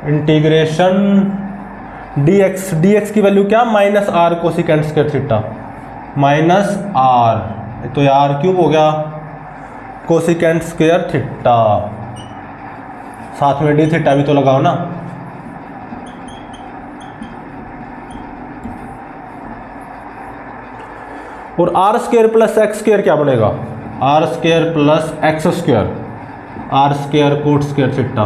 integration dx की वैल्यू क्या, minus r cosecant square theta, minus r, तो यार क्यूब हो गया कोसिकेंट स्क्वायर थीटा, साथ में d थीटा भी तो लगाओ ना। और r square plus x square क्या बनेगा, r square plus x square, r square coat square theta,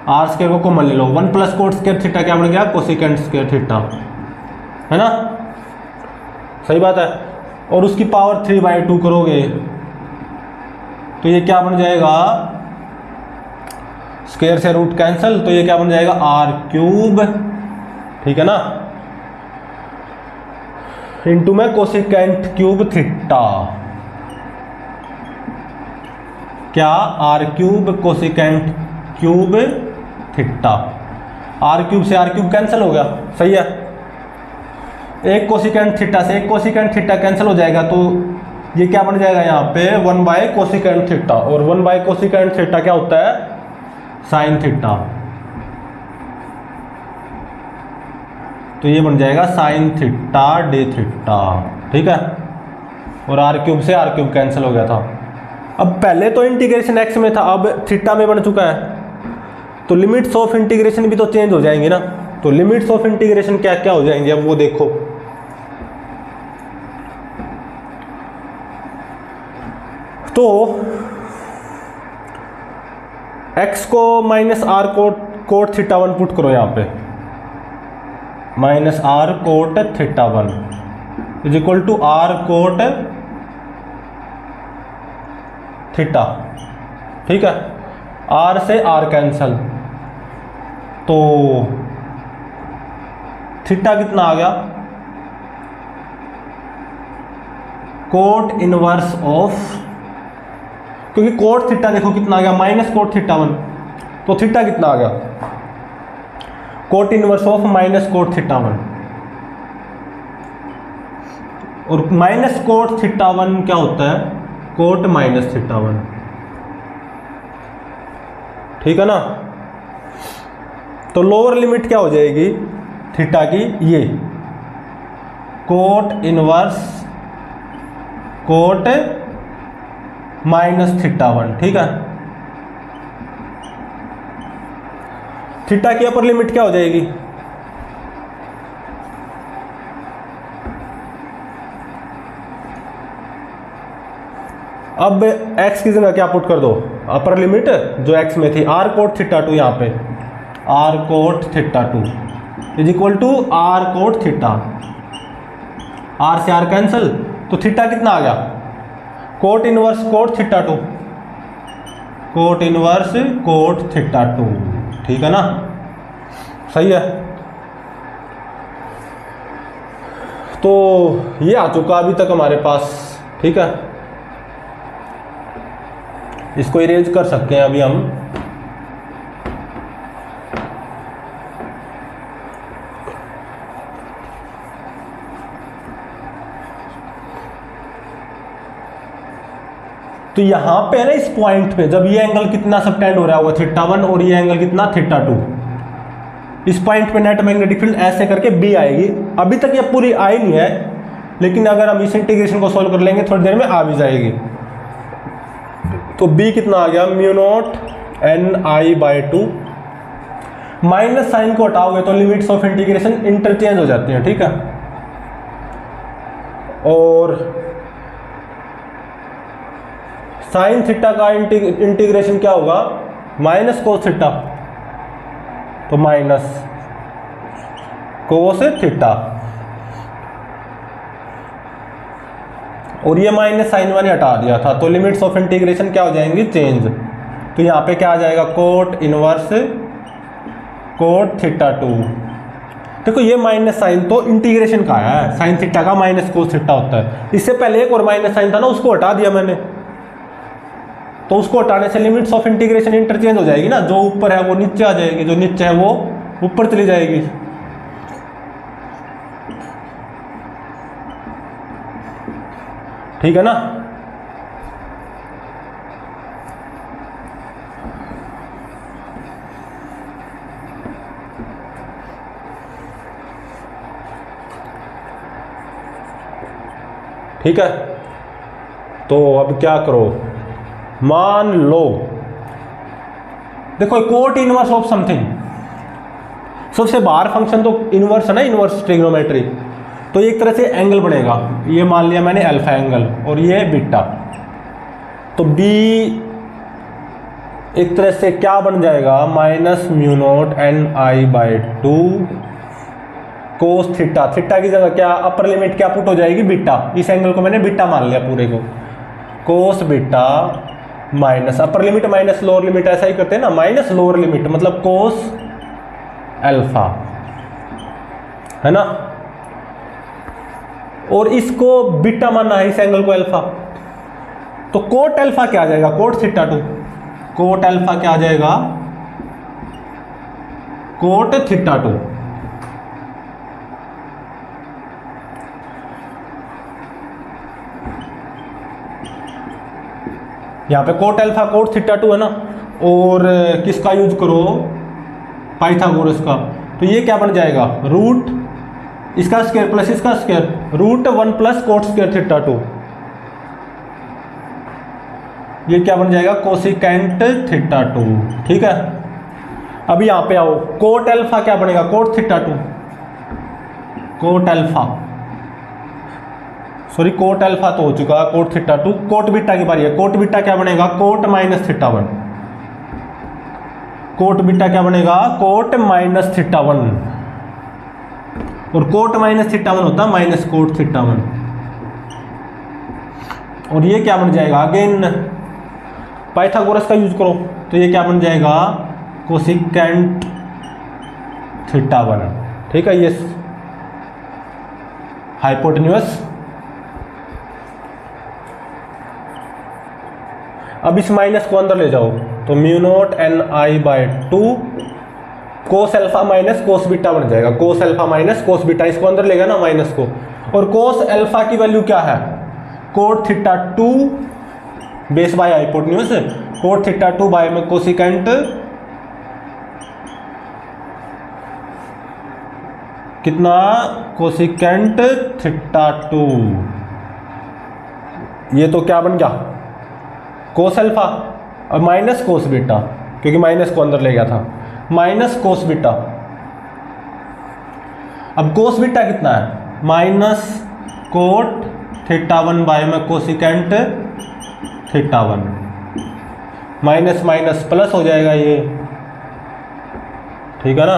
r square को कॉमन ले लो, 1 प्लस कोट स्क्वायर थीटा क्या बन गया, कोसिकेंट स्क्वायर थीटा, है ना, सही बात है। और उसकी पावर 3/2 करोगे तो ये क्या बन जाएगा, स्क्वायर से रूट कैंसिल, तो ये क्या बन जाएगा, r³, ठीक है ना, इंटू में कोसिकेंट क्यूब थीटा, क्या, r³ cosecant cube theta, r³ से r³ कैंसिल हो गया, सही है। एक कोसिकेंट थीटा से एक कोसिकेंट थीटा कैंसिल हो जाएगा, तो ये क्या बन जाएगा यहाँ पे 1 बाय कोसिकेंट थीटा, और 1 बाय कोसिकेंट थीटा क्या होता है, साइन थीटा, तो ये बन जाएगा साइन थीटा d थीटा, ठीक है। और r³ से r³ कैंसिल हो गया था। अब पहले तो इंटीग्रेशन x में था, अब थीटा में बन चुका है, तो लिमिट्स ऑफ इंटीग्रेशन भी तो चेंज हो जाएंगे ना। तो लिमिट्स ऑफ इंटीग्रेशन क्या क्या हो जाएंगे, अब वो देखो। तो x को minus r cot theta 1 put करो यहाँ पे, minus r cot theta 1 is equal to r cot theta, ठीक है। r से r कैंसल, तो थीटा कितना आ गया, कोट इनवर्स ऑफ, क्योंकि कोट थीटा देखो कितना आ गया, माइनस कोट थीटा 1, तो थीटा कितना आ गया, cot inverse of minus cot theta 1, और माइनस कोट थीटा 1 क्या होता है, कोट माइनस थीटा 1, ठीक है ना। तो लोअर लिमिट क्या हो जाएगी थीटा की, ये cot inverse cot minus theta 1, ठीक है। थीटा की अपर लिमिट क्या हो जाएगी, अब x की जगह क्या पुट कर दो, अपर लिमिट जो x में थी r कोट थीटा 2, यहाँ पे r cot theta 2 is equal to r cot theta, r से r कैंसिल, तो थीटा कितना आ गया, cot inverse cot theta 2, cot inverse cot theta 2, ठीक है ना, सही है। तो ये आ चुका अभी तक हमारे पास, ठीक है। इसको इरेज कर सकते हैं अभी हम। तो यहां पे है ना, इस पॉइंट पे जब ये एंगल कितना सबटेंड हो रहा होगा थीटा 1 और ये एंगल कितना थीटा 2, इस पॉइंट पे नेट मैग्नेटिक फील्ड ऐसे करके बी आएगी। अभी तक ये पूरी आई नहीं है, लेकिन अगर हम इस इंटीग्रेशन को सॉल्व कर लेंगे थोड़ी देर में आ भी जाएगी। तो b कितना आ गया, mu not ni/2, minus sign को हटाओगे तो लिमिट्स ऑफ इंटीग्रेशन इंटरचेंज हो जाती हैं, ठीक है। और साइन थीटा का इंटीग्रेशन क्या होगा, माइनस कोस थीटा, तो माइनस कोस थीटा, और ये माइनस साइन 1 हटा दिया था, तो लिमिट्स ऑफ इंटीग्रेशन क्या हो जाएंगी, चेंज। तो यहाँ पे क्या आ जाएगा, कोट इनवर्स कोट थीटा 2। देखो ये माइनस साइन तो इंटीग्रेशन का है, साइन थीटा का माइनस कोस थीटा होता है। इससे पहले एक और माइनस साइन था ना, उसको हटा दिया मैंने, तो उसको हटाने से लिमिट्स ऑफ इंटीग्रेशन इंटरचेंज हो जाएगी ना, जो ऊपर है वो नीचे आ जाएगी, जो नीचे है वो ऊपर चली जाएगी। ठीक है ना। ठीक है, तो अब क्या करो, मान लो देखो कोट इनवर्स ऑफ समथिंग, सबसे बाहर फंक्शन तो इनवर्स है ना, इनवर्स ट्रिग्नोमेट्री, तो एक तरह से एंगल बनेगा, ये मान लिया मैंने अल्फा एंगल और ये बीटा, तो बी एक तरह से क्या बन जाएगा, minus mu naught ni/2 cos theta, theta की जगह क्या अपर लिमिट क्या पुट हो जाएगी, बीटा, इस एंगल को मैंने बीटा मान लिया पूरे को, cos beta minus upper limit minus lower limit, ऐसा ही करते हैं ना, माइनस लोअर लिमिट मतलब कोस अल्फा, है ना। और इसको बीटा मानना है, इस एंगल को अल्फा, तो कोट अल्फा क्या आ जाएगा, कोट थीटा 2, कोट अल्फा क्या आ जाएगा, कोट थीटा 2। यहां पे कोट अल्फा कोट थीटा 2 है ना, और किसका यूज करो, पाइथागोरस का, तो ये क्या बन जाएगा, रूट इसका स्क्वायर प्लस इसका square, root 1 plus cot square theta 2, ये क्या बन जाएगा, कोसिकेंट थीटा 2। ठीक है, अब यहां पे आओ, कोट अल्फा क्या बनेगा, coat theta 2, coat alpha sorry coat alpha तो हो चुका, कोट थीटा 2, कोट बीटा की बारी है, कोट बीटा क्या बनेगा, cot minus theta 1, cot beta क्या बनेगा, कोट माइनस थीटा 1, और कोट माइनस थीटा 1 होता है माइनस कोट थीटा 1, और ये क्या बन जाएगा, अगेन पाइथागोरस का यूज करो, तो ये क्या बन जाएगा, कोसिकेंट थीटा 1। ठीक है, ये हाइपोटेन्यूस। अब इस माइनस को अंदर ले जाओ, तो mu naught ni/2 cos alpha minus cos beta बन जाएगा, cos alpha minus cos beta, इसको अंदर लेगा ना माइनस को, और कोस अल्फा की वैल्यू क्या है, cot theta 2 base by hypotenuse, cot theta 2 by में कोसिकेंट कितना, कोसिकेंट थीटा 2, ये तो क्या बन गया, कोस अल्फा और माइनस कोस बीटा, क्योंकि माइनस को अंदर ले गया था, माइनस कोस बीटा। अब कोस बीटा कितना है, माइनस कोट थीटा 1 बाय में cosecant theta 1, minus minus plus हो जाएगा ये, ठीक है ना।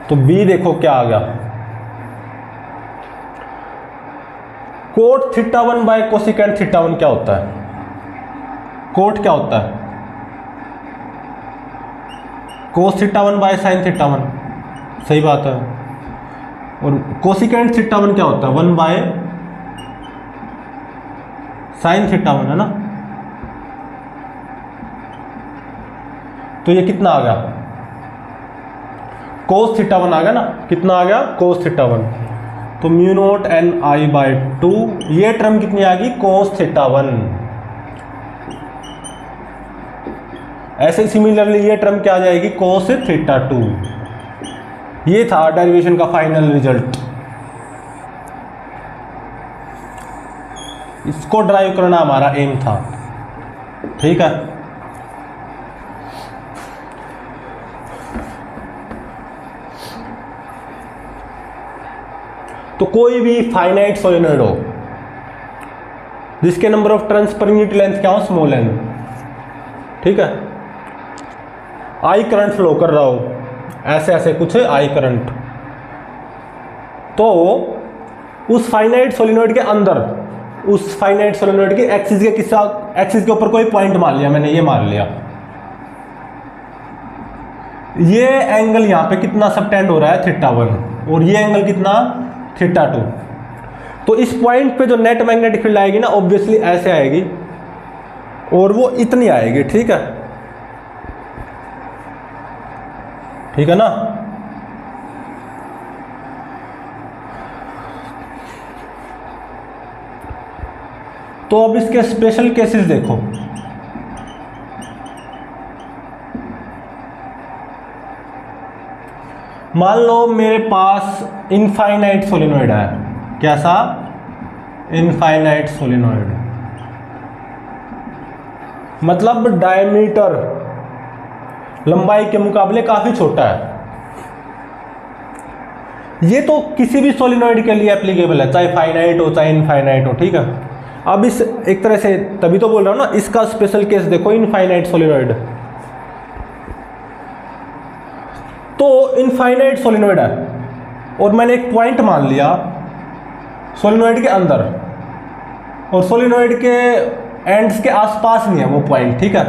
तो बी देखो क्या आ गया, cot theta 1 by cosecant theta 1 क्या होता है, कोट क्या होता है, cos theta 1 by sine theta 1, सही बात है। और कोसिकेंट थीटा 1 क्या होता है, 1 बाय साइन थीटा 1, है ना। तो ये कितना आ गया, कोस थीटा 1 आ गया ना, कितना आ गया, कोस थीटा 1। तो म्यू नोट एन आई बाय 2, ये टर्म कितनी आ गई, कोस थीटा 1। ऐसे सिमिलरली ये टर्म क्या आ जाएगी, कोस थीटा 2। ये था डेरिवेशन का फाइनल रिजल्ट। इसको ड्राइव करना हमारा एम था, ठीक है। तो कोई भी फाइनाइट सोलेनोइड हो जिसके नंबर ऑफ टर्न्स पर यूनिट लेंथ क्या हो, स्मॉल एन, ठीक है। आई करंट फ्लो कर रहा हो, ऐसे ऐसे कुछ आई करंट, तो उस फाइनाइट सोलेनोइड के अंदर, उस फाइनाइट सोलेनोइड की एक्सिस के किस्सा, एक्सिस के ऊपर कोई पॉइंट मान लिया मैंने, ये मान लिया, ये एंगल यहां पे कितना सबटेंड हो रहा है, थीटा 1, और ये एंगल कितना, थीटा 2। तो इस पॉइंट पे जो नेट मैग्नेटिक फील्ड आएगी ना, ऑब्वियसली ऐसे आएगी, और वो इतनी आएगी, ठीक है, ठीक है ना। तो अब इसके स्पेशल केसेस देखो। मान लो मेरे पास इनफाइनाइट सोलेनोइड है, कैसा, इनफाइनाइट सोलेनोइड, मतलब डायमीटर लंबाई के मुकाबले काफी छोटा है। ये तो किसी भी सोलेनोइड के लिए एप्लीकेबल है, चाहे फाइनाइट हो चाहे इनफाइनाइट हो, ठीक है। अब इस एक तरह से तभी तो बोल रहा हूं ना, इसका स्पेशल केस देखो, इनफाइनाइट सोलेनोइड। तो इनफाइनाइट सोलेनोइड है और मैंने एक पॉइंट मान लिया सोलेनोइड के अंदर, और सोलेनोइड के एंड्स के आसपास नहीं है वो पॉइंट, ठीक है।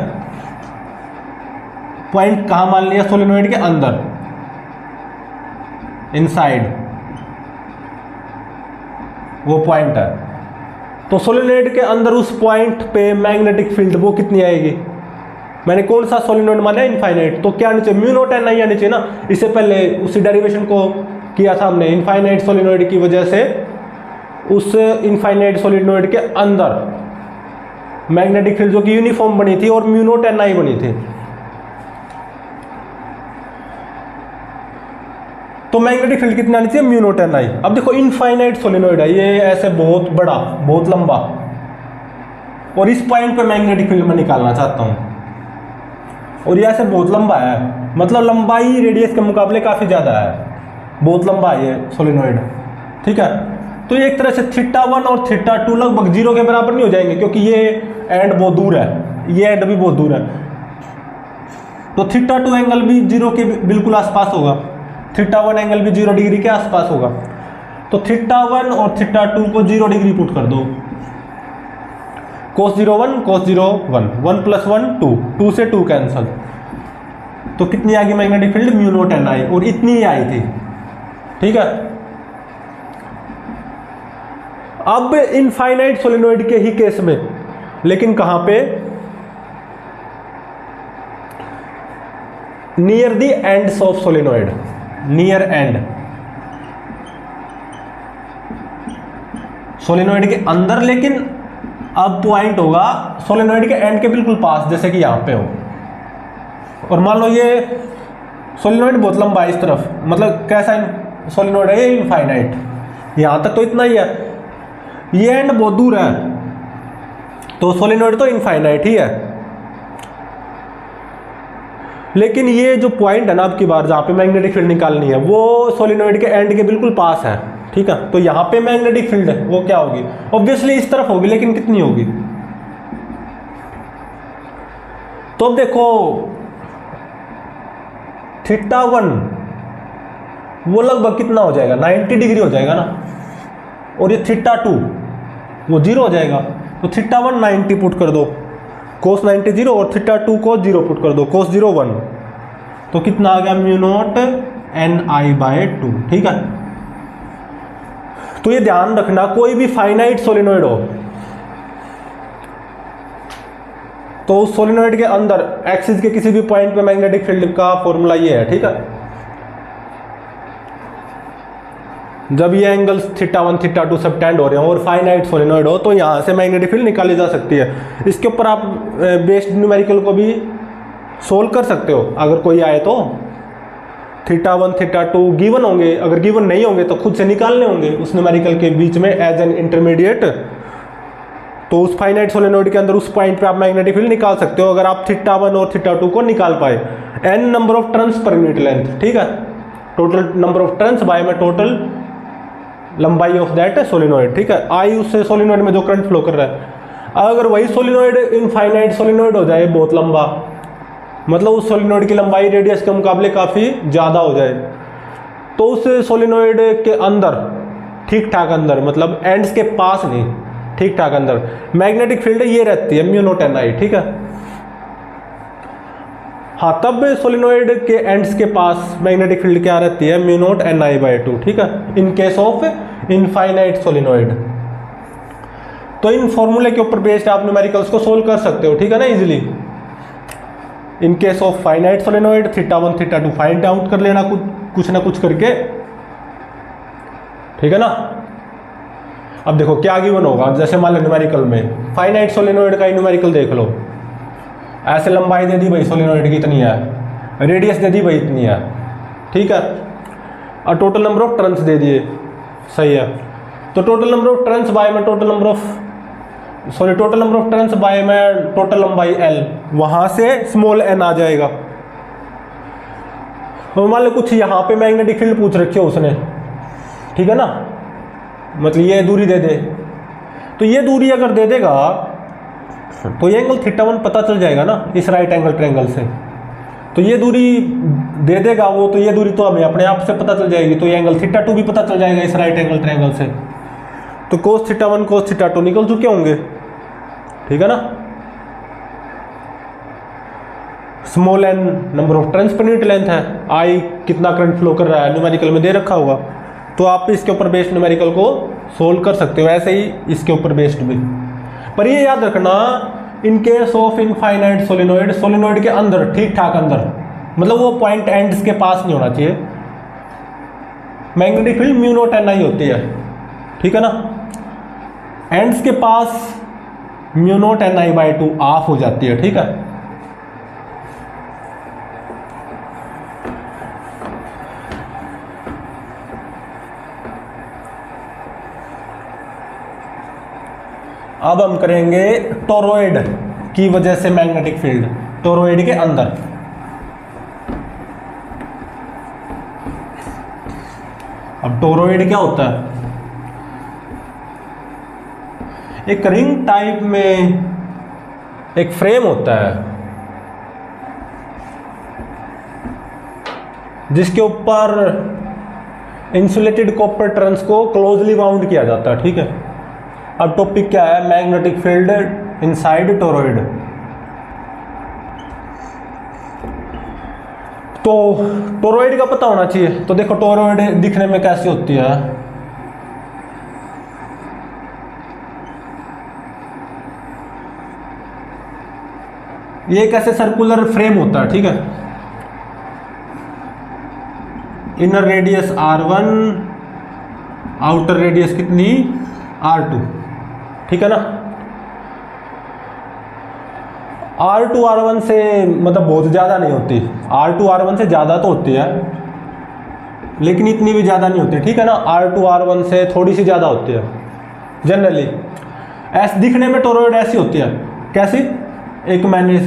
पॉइंट कहां मान लिया, सोलेनोइड के अंदर, इनसाइड वो पॉइंट है। तो सोलेनोइड के अंदर उस पॉइंट पे मैग्नेटिक फील्ड वो कितनी आएगी, मैंने कौन सा सोलेनोइड माना, इनफाइनाइट, तो क्या नीचे म्यू नॉट एन आई आनी चाहिए ना। इससे पहले उसी डेरिवेशन को किया था हमने, इनफाइनाइट सोलेनोइड की वजह से उस इनफाइनाइट सोलेनोइड के अंदर मैग्नेटिक फील्ड जो कि यूनिफॉर्म बनी थी और म्यू नॉट एन आई बनी थी। तो मैग्नेटिक फील्ड कितनी आनी चाहिए, म्यू नॉट एन आई। अब देखो इनफाइनाइट सोलेनोइड है, ये ऐसे बहुत बड़ा, बहुत लंबा, और इस पॉइंट पे मैग्नेटिक फील्ड मैं निकालना चाहता हूं, और ये ऐसे बहुत लंबा है, मतलब लंबाई रेडियस के मुकाबले काफी ज्यादा है, बहुत लंबा है ये सोलेनोइड, ठीक है। तो ये एक तरह से थीटा 1 और थीटा 2 लगभग 0 के बराबर नहीं हो जाएंगे, क्योंकि ये एंड बहुत दूर है, ये एंड भी बहुत दूर है। तो थीटा 2 एंगल भी 0 के बिल्कुल आसपास होगा, थीटा 1 एंगल भी 0 डिग्री के आसपास होगा। तो थीटा 1 और थीटा 2 को 0 डिग्री पुट कर दो, cos 0 1 cos 0 1, 1 + 1 2, 2 से 2 कैंसल, तो कितनी आ गई magnetic field, mu naught n i, और इतनी ही आई थी, ठीक है। अब इनफाइनाइट सोलेनोइड के ही केस में, लेकिन कहां पे, near the ends of solenoid, near and, solenoid के अंदर लेकिन अब पॉइंट होगा सोलेनोइड के एंड के बिल्कुल पास, जैसे कि यहाँ पे हो, और मान लो ये सोलेनोइड बहुत लंबा है इस तरफ, मतलब कैसा सोलेनोइड है ये, इनफाइनाइट, यहाँ तक तो इतना ही है, ये एंड बहुत दूर है, तो सोलेनोइड तो इनफाइनाइट ही है। लेकिन ये जो पॉइंट है ना, अब की बार जहाँ पे मैग्नेटिक फील्ड निकालनी है, वो सोलेनोइड के एंड के बिल्कुल पास है, ठीक है। तो यहाँ पे मैग्नेटिक फील्ड है, वो क्या होगी, ऑब्वियसली इस तरफ होगी, लेकिन कितनी होगी। तो अब देखो θ1 वो लगभग कितना हो जाएगा, 90 डिग्री हो जाएगा ना, और ये θ2 वो 0 हो जाएगा। तो θ1 90 पुट कर दो, cos 90 0, और θ2 को 0 पुट कर दो, cos 0 1, तो कितना आ गया, μ0 ni/2, ठीक है। तो ये ध्यान रखना, कोई भी फाइनाइट सोलेनोइड हो तो उस सोलेनोइड के अंदर एक्सिस के किसी भी पॉइंट पे मैग्नेटिक फील्ड का फॉर्मूला ये है, ठीक है। जब ये एंगल्स θ1 θ2 सब टेंड हो रहे हो और फाइनाइट सोलेनोइड हो, तो यहाँ से मैग्नेटिक फील्ड निकाली जा सकती है। इसके ऊपर आप बेस्ड न्यूमेरिकल को भी सोल्व कर सकते हो, अगर कोई आए तो θ1 θ2 गिवन होंगे, अगर गिवन नहीं होंगे तो खुद से निकालने होंगे उस न्यूमेरिकल के बीच में एज एन इंटरमीडिएट। तो उस फाइनाइट सोलेनोइड के अंदर उस पॉइंट पे आप मैग्नेटिक फील्ड निकाल सकते हो, अगर आप θ1 और θ2 को निकाल पाए। n नंबर ऑफ टर्न्स पर यूनिट लेंथ, ठीक है, total number of turns by में टोटल लंबाई ऑफ दैट सोलेनोइड, ठीक है, आई उससे सोलेनोइड में जो करंट फ्लो कर रहा है। अगर वही सोलेनोइड इनफाइनाइट सोलेनोइड हो जाए, बहुत लंबा, मतलब उस सोलेनोइड की लंबाई रेडियस के मुकाबले काफ़ी ज़्यादा हो जाए, तो उस सोलेनोइड के अंदर ठीक ठाक अंदर, मतलब एंड्स के पास नहीं, ठीक ठाक अंदर मैग्नेटिक फील्ड ये रहती है μ0 ni, ठीक है। हाँ, तब सोलेनोइड के एंड्स के पास मैग्नेटिक फील्ड क्या रहती है, μ0 ni/2, ठीक है, इन केस ऑफ इनफाइनाइट सोलेनोइड। तो इन फॉर्मूले के ऊपर बेस्ड आप न्यूमेरिकल्स को सोल्व कर सकते हो, ठीक है ना, easily. In case of finite solenoid θ1 θ2 find out कर लेना कुछ ना कुछ करके, ठीक है ना। अब देखो क्या गिवन होगा, जैसे मान लो न्यूमेरिकल में फाइनाइट सोलेनोइड का न्यूमेरिकल देख लो, ऐसे लंबाई दे दी भाई सोलेनोइड की इतनी है, रेडियस दे दी भाई इतनी है, ठीक है, और टोटल नंबर ऑफ टर्न्स दे दिए, सही है। तो total number of turns by में total number of turns by में टोटल लंबाई l, वहां से स्मॉल n आ जाएगा। तो मान लो कुछ यहाँ पे मैग्नेटिक फील्ड पूछ रखी हो उसने, ठीक है ना, मतलब ये दूरी दे दे, तो ये दूरी अगर दे देगा तो ये एंगल θ1 पता चल जाएगा ना इस राइट एंगल ट्रायंगल से। तो ये दूरी दे देगा वो, तो ये दूरी तो हमें अपने आप से पता चल जाएगी, तो ये एंगल θ2 भी पता चल जाएगा इस राइट एंगल ट्रायंगल से। तो cos θ1 cos θ2 निकल चुके होंगे, ठीक है ना। Small n number of turns पर यूनिट लेंथ है, आई कितना करंट फ्लो कर रहा है न्यूमेरिकल में दे रखा होगा, तो आप इसके ऊपर बेस्ड न्यूमेरिकल को सोल्व कर सकते हो, ऐसे ही इसके ऊपर बेस्ड भी। पर ये याद रखना, इन case of infinite solenoid, solenoid के अंदर ठीक ठाक अंदर, मतलब वो पॉइंट एंड्स के पास नहीं होना चाहिए, मैग्नेटिक फील्ड μ0 ni होती है, ठीक है ना। एंड्स के पास μ0 ni/2 ऑफ हो जाती है, ठीक है। अब हम करेंगे टोरॉइड की वजह से मैग्नेटिक फील्ड, टोरॉइड के अंदर। अब टोरॉइड क्या होता है, एक रिंग टाइप में एक फ्रेम होता है जिसके ऊपर इंसुलेटेड कॉपर टर्न्स को क्लोजली बाउंड किया जाता है, ठीक है। अब टॉपिक क्या है, मैग्नेटिक फील्ड इनसाइड टोरॉइड। तो टोरॉइड का पता होना चाहिए। तो देखो टोरॉइड दिखने में कैसी होती है, ये कैसे सर्कुलर फ्रेम होता है, ठीक है। Inner radius r1, outer radius कितनी r2, ठीक है ना। R2 R1 से मतलब बहुत ज़्यादा नहीं होती, R2 R1 से ज़्यादा तो होती है लेकिन इतनी भी ज़्यादा नहीं होती, ठीक है ना। R2 R1 से थोड़ी सी ज़्यादा होती है जनरली। ऐसे दिखने में टोरॉइड ऐसी होती है, कैसी, एक मैंने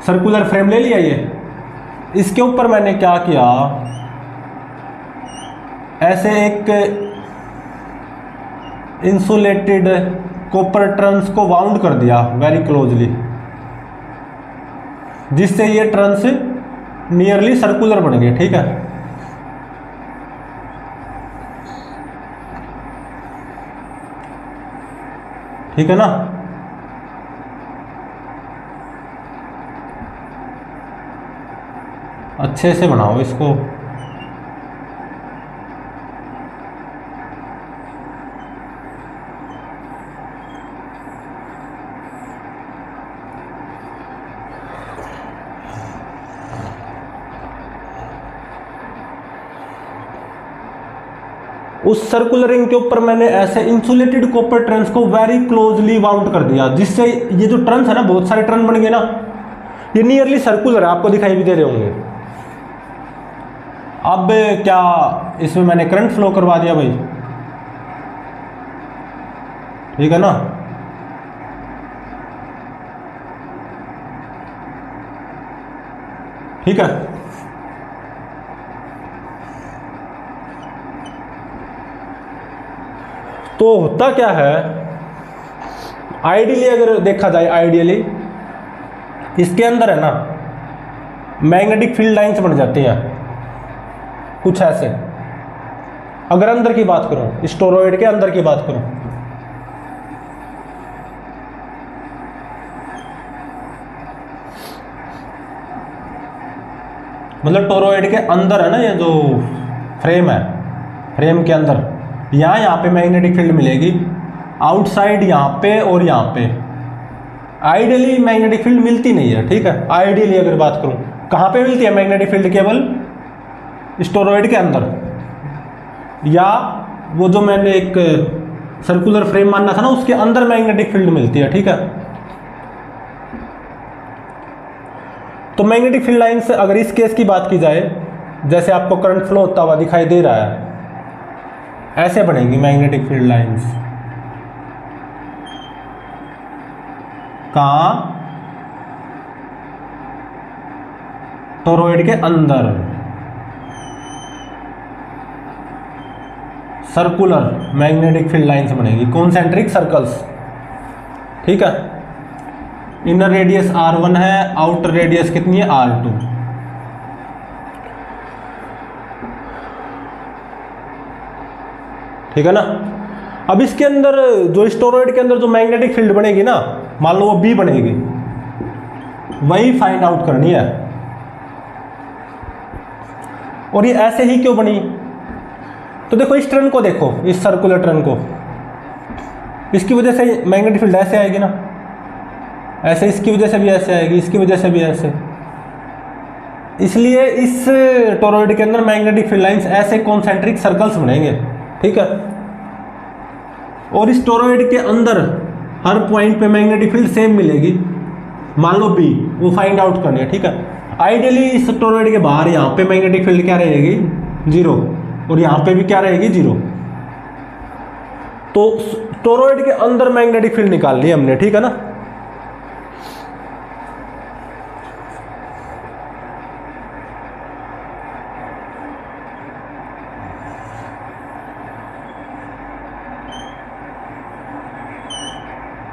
सर्कुलर फ्रेम ले लिया, ये इसके ऊपर मैंने क्या किया, ऐसे एक इंसुलेटेड कॉपर ट्रंस को वाउंड कर दिया वेरी क्लोजली, जिससे ये ट्रंस नियरली सर्कुलर बन गए, ठीक है। ठीक है ना। अच्छे से बनाओ इसको। उस सर्कुलर रिंग के ऊपर मैंने ऐसे इंसुलेटेड कॉपर ट्रंस को वेरी क्लोजली वाउंड कर दिया, जिससे ये जो ट्रंस है ना, बहुत सारे ट्रन बन गए ना, ये नियरली सर्कुलर है, आपको दिखाई भी दे रहे होंगे। अब क्या इसमें मैंने करंट फ्लो करवा दिया भाई, ठीक है ना। ठीक है, तो होता क्या है, आइडियली अगर देखा जाए, आइडियली इसके अंदर है ना मैग्नेटिक फील्ड लाइंस बन जाती हैं कुछ ऐसे। अगर अंदर की बात करूं, इस टोरॉइड के अंदर की बात करूं, मतलब टोरॉइड के अंदर है ना, ये जो फ्रेम है, फ्रेम के अंदर यहाँ पे मैग्नेटिक फील्ड मिलेगी, आउटसाइड यहाँ पे और यहाँ पे। आइडियली मैग्नेटिक फील्ड मिलती नहीं है, ठीक है। आइडियली अगर बात करूँ, कहाँ पे मिलती है मैग्नेटिक फील्ड, केवल स्टोरॉइड के अंदर, या वो जो मैंने एक सर्कुलर फ्रेम मानना था ना, उसके अंदर मैग्नेटिक फील्ड मिलती है, ठीक है। तो मैग्नेटिक फील्ड लाइन से अगर इस केस की बात की जाए, जैसे आपको करंट फ्लो होता हुआ दिखाई दे रहा है, ऐसे बनेंगी मैग्नेटिक फील्ड लाइंस। कहाँ, टोरॉइड के अंदर सर्कुलर मैग्नेटिक फील्ड लाइंस बनेगी, कॉन्सेंट्रिक सर्कल्स, ठीक है। इनर रेडियस R1 है, आउटर रेडियस कितनी है, R2। ठीक है ना। अब इसके अंदर जो स्टोरॉइड के अंदर जो मैग्नेटिक फील्ड बनेगी ना, मान लो वो B बनेगी, वही फाइंड आउट करनी है। और ये ऐसे ही क्यों बनी, तो देखो इस ट्रन को देखो, इस सर्कुलर ट्रन को, इसकी वजह से मैग्नेटिक फील्ड ऐसे आएगी ना, ऐसे, इसकी वजह से भी ऐसे आएगी, इसकी वजह से भी ऐसे। इसलिए इस टोरॉइड के अंदर मैग्नेटिक फील्ड लाइंस ऐसे कॉन्सेंट्रिक सर्कल्स बनेंगे, ठीक है। और इस टोरॉइड के अंदर हर पॉइंट पे मैग्नेटिक फील्ड सेम मिलेगी, मान लो B, वो फाइंड आउट करनी है, ठीक है। आइडियली इस टोरॉइड के बाहर यहाँ पे मैग्नेटिक फील्ड क्या रहेगी, 0, और यहाँ पे भी क्या रहेगी, 0। तो टोरॉइड के अंदर मैग्नेटिक फील्ड निकाल ली हमने, ठीक है ना।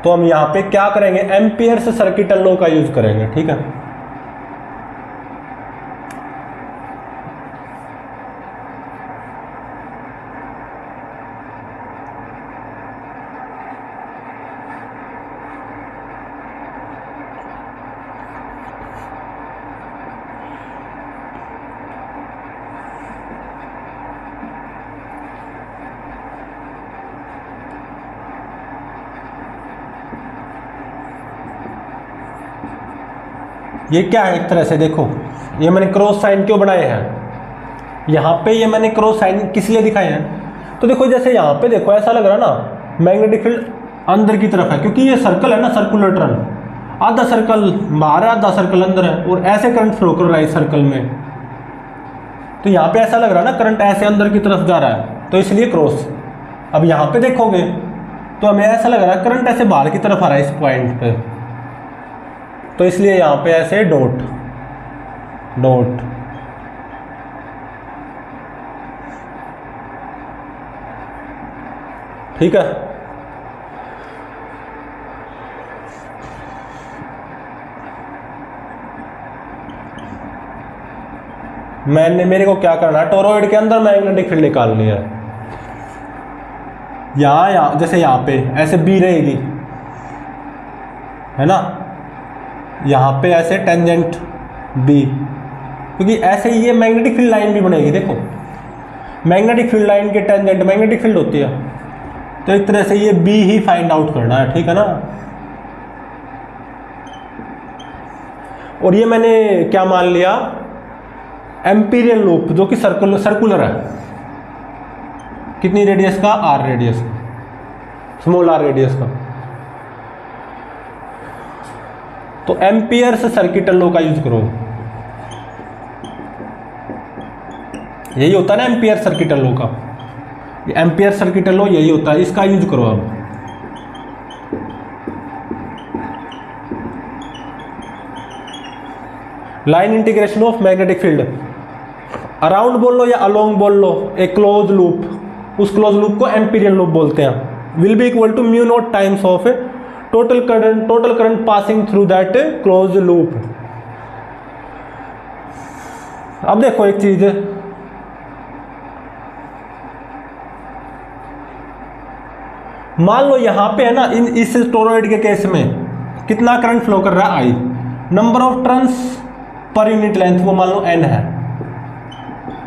तो हम यहाँ पे क्या करेंगे, एम्पियर्स सर्किट लॉ का यूज करेंगे, ठीक है। ये क्या है, एक तरह से देखो, ये मैंने क्रॉस साइन क्यों बनाए हैं यहाँ पे, ये मैंने क्रॉस साइन किस लिए दिखाए हैं, तो देखो जैसे यहाँ पे देखो ऐसा लग रहा है ना मैग्नेटिक फील्ड अंदर की तरफ है, क्योंकि ये सर्कल है ना, सर्कुलर ट्रन, आधा सर्कल बाहर है आधा सर्कल अंदर है, और ऐसे करंट फ्लो कर रहा है इस सर्कल में, तो यहाँ पे ऐसा लग रहा है ना करंट ऐसे अंदर की तरफ जा रहा है, तो इसलिए क्रॉस। अब यहाँ पे देखोगे तो हमें ऐसा लग रहा है करंट ऐसे बाहर की तरफ आ रहा है इस पॉइंट पे, तो इसलिए यहाँ पे ऐसे डॉट डॉट। ठीक है, मेरे को क्या करना है, टोरॉइड के अंदर मैग्नेटिक फील्ड निकालनी है। यहाँ जैसे यहाँ पे ऐसे बी रहेगी, है ना, यहाँ पे ऐसे टेंजेंट बी, क्योंकि ऐसे ये मैग्नेटिक फील्ड लाइन भी बनेगी। देखो मैग्नेटिक फील्ड लाइन के टेंजेंट मैग्नेटिक फील्ड होती है, तो एक तरह से ये बी ही फाइंड आउट करना है, ठीक है ना। और ये मैंने क्या मान लिया, एम्पीरियल लूप जो कि सर्कुलर है, कितनी रेडियस का, आर रेडियस का, स्मॉल आर रेडियस का। तो एम्पियर्स सर्किट लॉ का यूज करो, यही होता है ना एम्पियर सर्किट लॉ का, एम्पियर सर्किट लॉ यही होता है, इसका यूज करो। अब line integration of magnetic field, around बोल लो या अलोंग बोल लो, ए क्लोज लूप, उस क्लोज लूप को एम्पीरियल लूप बोलते हैं, will be equal to mu naught times of total current passing through that close loop. अब देखो एक चीज, मान लो यहां पे है ना, इस टोरॉइड के केस में कितना करंट फ्लो कर रहा है, आई, नंबर ऑफ टर्न्स पर यूनिट लेंथ वो मान लो n है,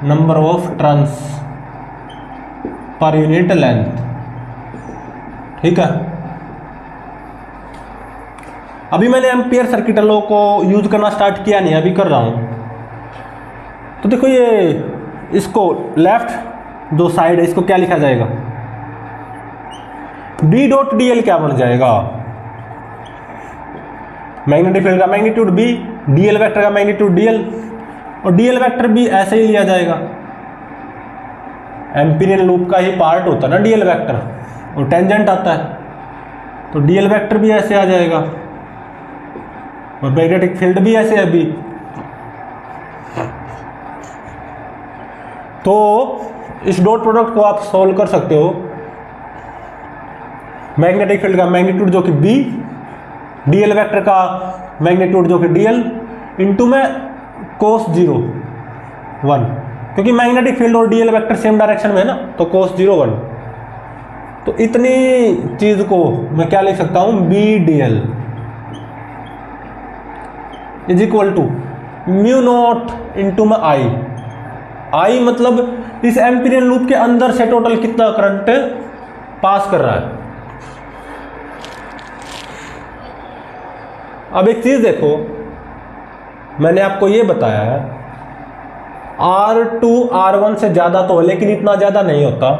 नंबर ऑफ टर्न्स पर यूनिट लेंथ, ठीक है। अभी मैंने एम्पियर सर्किट लॉ को यूज करना स्टार्ट किया नहीं, अभी कर रहा हूं। तो देखो ये इसको लेफ्ट जो साइड है इसको क्या लिखा जाएगा, d डॉट dl क्या बन जाएगा, मैग्नेटिक फील्ड का मैग्नीट्यूड b, dl वेक्टर का मैग्नीट्यूड dl, और dl वेक्टर भी ऐसे ही लिया जाएगा, एम्पीरियल लूप का ही पार्ट होता है ना dl वेक्टर, और टेंजेंट आता है, तो dl वेक्टर भी ऐसे आ जाएगा, और मैग्नेटिक फील्ड भी ऐसे है b। तो इस डॉट प्रोडक्ट को आप सॉल्व कर सकते हो, मैग्नेटिक फील्ड का मैग्नीट्यूड जो कि b, dl वेक्टर का मैग्नीट्यूड जो कि dl, इंटू में cos 0 1, क्योंकि मैग्नेटिक फील्ड और dl वेक्टर सेम डायरेक्शन में है ना, तो cos 0 1। तो इतनी चीज को मैं क्या लिख सकता हूं, b dl is equal to mu naught into में आई मतलब इस एम्पीरियल लूप के अंदर से टोटल कितना करंट पास कर रहा है। अब एक चीज देखो, मैंने आपको ये बताया है R2 R1 से ज्यादा तो, लेकिन इतना ज्यादा नहीं होता।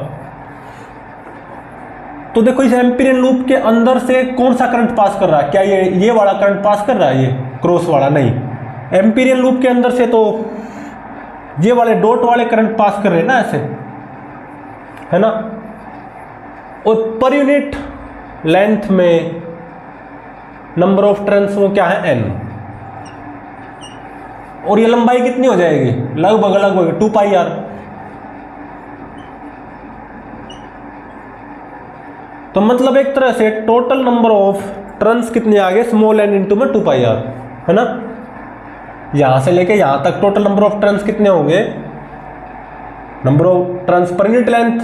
तो देखो इस एम्पीरियल लूप के अंदर से कौन सा करंट पास कर रहा है, क्या ये वाला करंट पास कर रहा है, ये क्रॉस वाला नहीं, एम्पीरियल लूप के अंदर से तो ये वाले डॉट वाले करंट पास कर रहे हैं ना, ऐसे है ना। और पर यूनिट लेंथ में नंबर ऑफ टर्न्स वो क्या है, n, और ये लंबाई कितनी हो जाएगी, लगभग 2 पाई r। तो मतलब एक तरह से टोटल नंबर ऑफ टर्न्स कितने आ गए, स्मॉल n इंटू में 2 पाई r, है ना। यहां से लेके यहां तक टोटल नंबर ऑफ टर्न्स कितने होंगे, नंबर ऑफ टर्न्स पर यूनिट लेंथ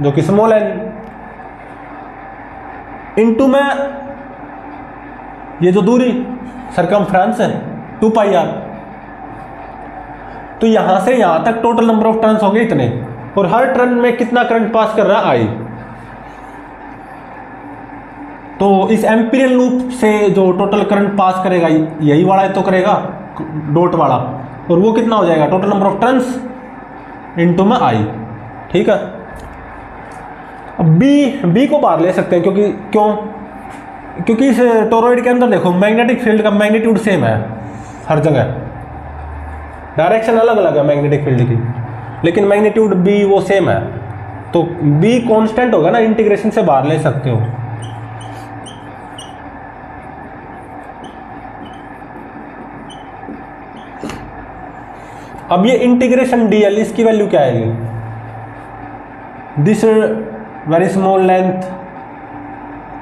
जो कि स्मॉल n, इंटू में ये जो दूरी सरकमफ्रेंस है 2 पाई r। तो यहां से यहां तक टोटल नंबर ऑफ टर्न्स हो गए इतने, और हर टर्न में कितना करंट पास कर रहा है, i। तो इस एम्पीरियल लूप से जो टोटल करंट पास करेगा यही वाला तो करेगा, डॉट वाला, और वो कितना हो जाएगा, total number of turns into में i, ठीक है। अब b को बाहर ले सकते हैं, क्योंकि क्यों, क्योंकि इस टोरॉइड के अंदर देखो मैग्नेटिक फील्ड का मैग्नीट्यूड सेम है हर जगह, डायरेक्शन अलग अलग है मैग्नेटिक फील्ड की, लेकिन मैग्नीट्यूड बी वो सेम है, तो बी कांस्टेंट होगा ना, इंटीग्रेशन से बाहर ले सकते हो। अब ये इंटीग्रेशन डीएल इसकी वैल्यू क्या आएगी, this very small length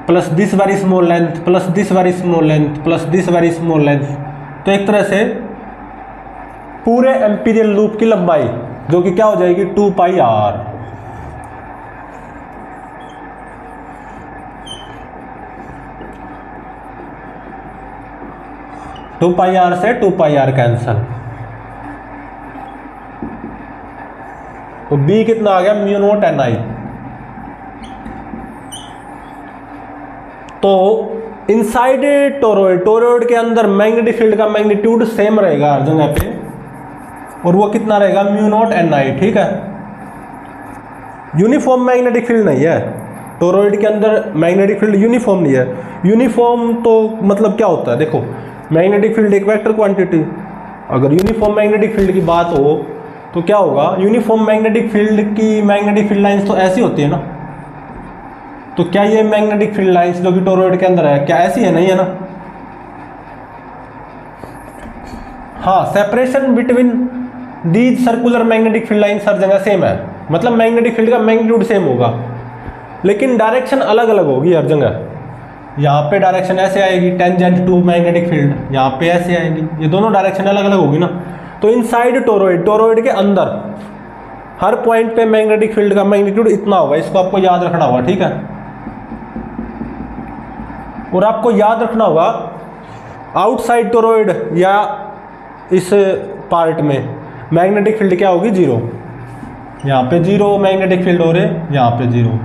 plus this very small length plus this very small length plus this very small length, तो एक तरह से पूरे एम्पीरियल लूप की लंबाई जो कि क्या हो जाएगी 2 पाई आर। टू पाई आर से 2 पाई आर कैंसल, तो B कितना आ गया म्यू नॉट एन आई। तो इनसाइड टोरॉइड के अंदर मैग्नेटिक फील्ड का मैग्नीट्यूड सेम रहेगा हर जगह पे, और वो कितना रहेगा म्यू नॉट एन आई। ठीक है, यूनिफॉर्म मैग्नेटिक फील्ड नहीं है टोरॉइड के अंदर, मैग्नेटिक फील्ड यूनिफॉर्म नहीं है। यूनिफॉर्म तो मतलब क्या होता है, देखो मैग्नेटिक फील्ड एक वेक्टर क्वांटिटी, अगर यूनिफॉर्म मैग्नेटिक फील्ड की बात हो तो क्या होगा, यूनिफॉर्म मैग्नेटिक फील्ड की मैग्नेटिक फील्ड लाइंस तो ऐसी होती है ना, तो क्या ये मैग्नेटिक फील्ड लाइंस जो कि टोरॉइड के अंदर है क्या ऐसी है, नहीं है ना। हाँ, separation between these circular magnetic field lines हर जगह सेम है, मतलब मैग्नेटिक फील्ड का मैग्नीट्यूड सेम होगा, लेकिन डायरेक्शन अलग अलग होगी हर जगह। यहाँ पे डायरेक्शन ऐसे आएगी टेंजेंट टू मैग्नेटिक फील्ड, यहाँ पे ऐसे आएगी, ये दोनों डायरेक्शन अलग अलग होगी ना। तो इनसाइड टोरॉइड के अंदर हर पॉइंट पे मैग्नेटिक फील्ड का मैग्नीट्यूड इतना होगा, इसको आपको याद रखना होगा। ठीक है, और आपको याद रखना होगा आउटसाइड टोरॉइड या इस पार्ट में मैग्नेटिक फील्ड क्या होगी, 0। यहाँ पे 0 मैग्नेटिक फील्ड हो रहे, यहाँ पे 0,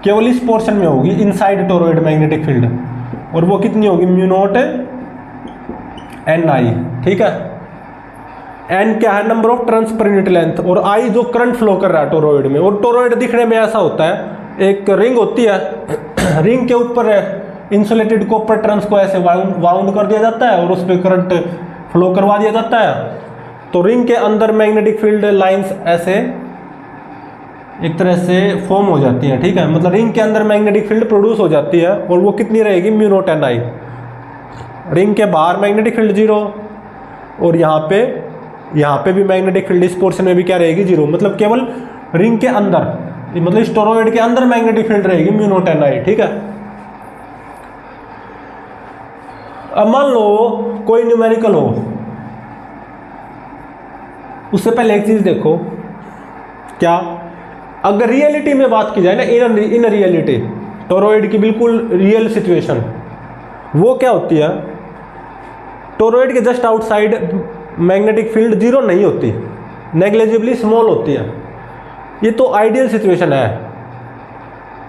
केवल इस पोर्शन में होगी इनसाइड टोरॉइड मैग्नेटिक फील्ड, और वो कितनी होगी म्यू नॉट एन आई। ठीक है, एन क्या है, नंबर ऑफ टर्न्स पर यूनिट लेंथ, और आई जो करंट फ्लो कर रहा है टोरॉइड में। और टोरॉइड दिखने में ऐसा होता है, एक रिंग होती है, रिंग के ऊपर इंसुलेटेड कॉपर टर्न्स को ऐसे वाउंड कर दिया जाता है और उस पर करंट फ्लो करवा दिया जाता है। तो रिंग के अंदर मैग्नेटिक फील्ड लाइंस ऐसे एक तरह से फॉर्म हो जाती हैं। ठीक है, मतलब रिंग के अंदर मैग्नेटिक फील्ड प्रोड्यूस हो जाती है, और वो कितनी रहेगी म्यू नॉट एन आई। रिंग के बाहर मैग्नेटिक फील्ड 0, और यहाँ पे भी मैग्नेटिक फील्ड इस पोर्शन में भी क्या रहेगी 0, मतलब केवल रिंग के अंदर, मतलब इस टोरॉइड के अंदर मैग्नेटिक फील्ड रहेगी म्यू नॉट एन आई। ठीक है, अब मान लो कोई न्यूमेरिकल हो, उससे पहले एक चीज देखो, क्या अगर रियलिटी में बात की जाए ना, इन रियलिटी टोरॉइड की बिल्कुल रियल सिचुएशन, वो क्या होती है, टोरॉइड के जस्ट आउटसाइड मैग्नेटिक फील्ड 0 नहीं होती, नेग्लिजिबली स्मॉल होती है। ये तो आइडियल सिचुएशन है,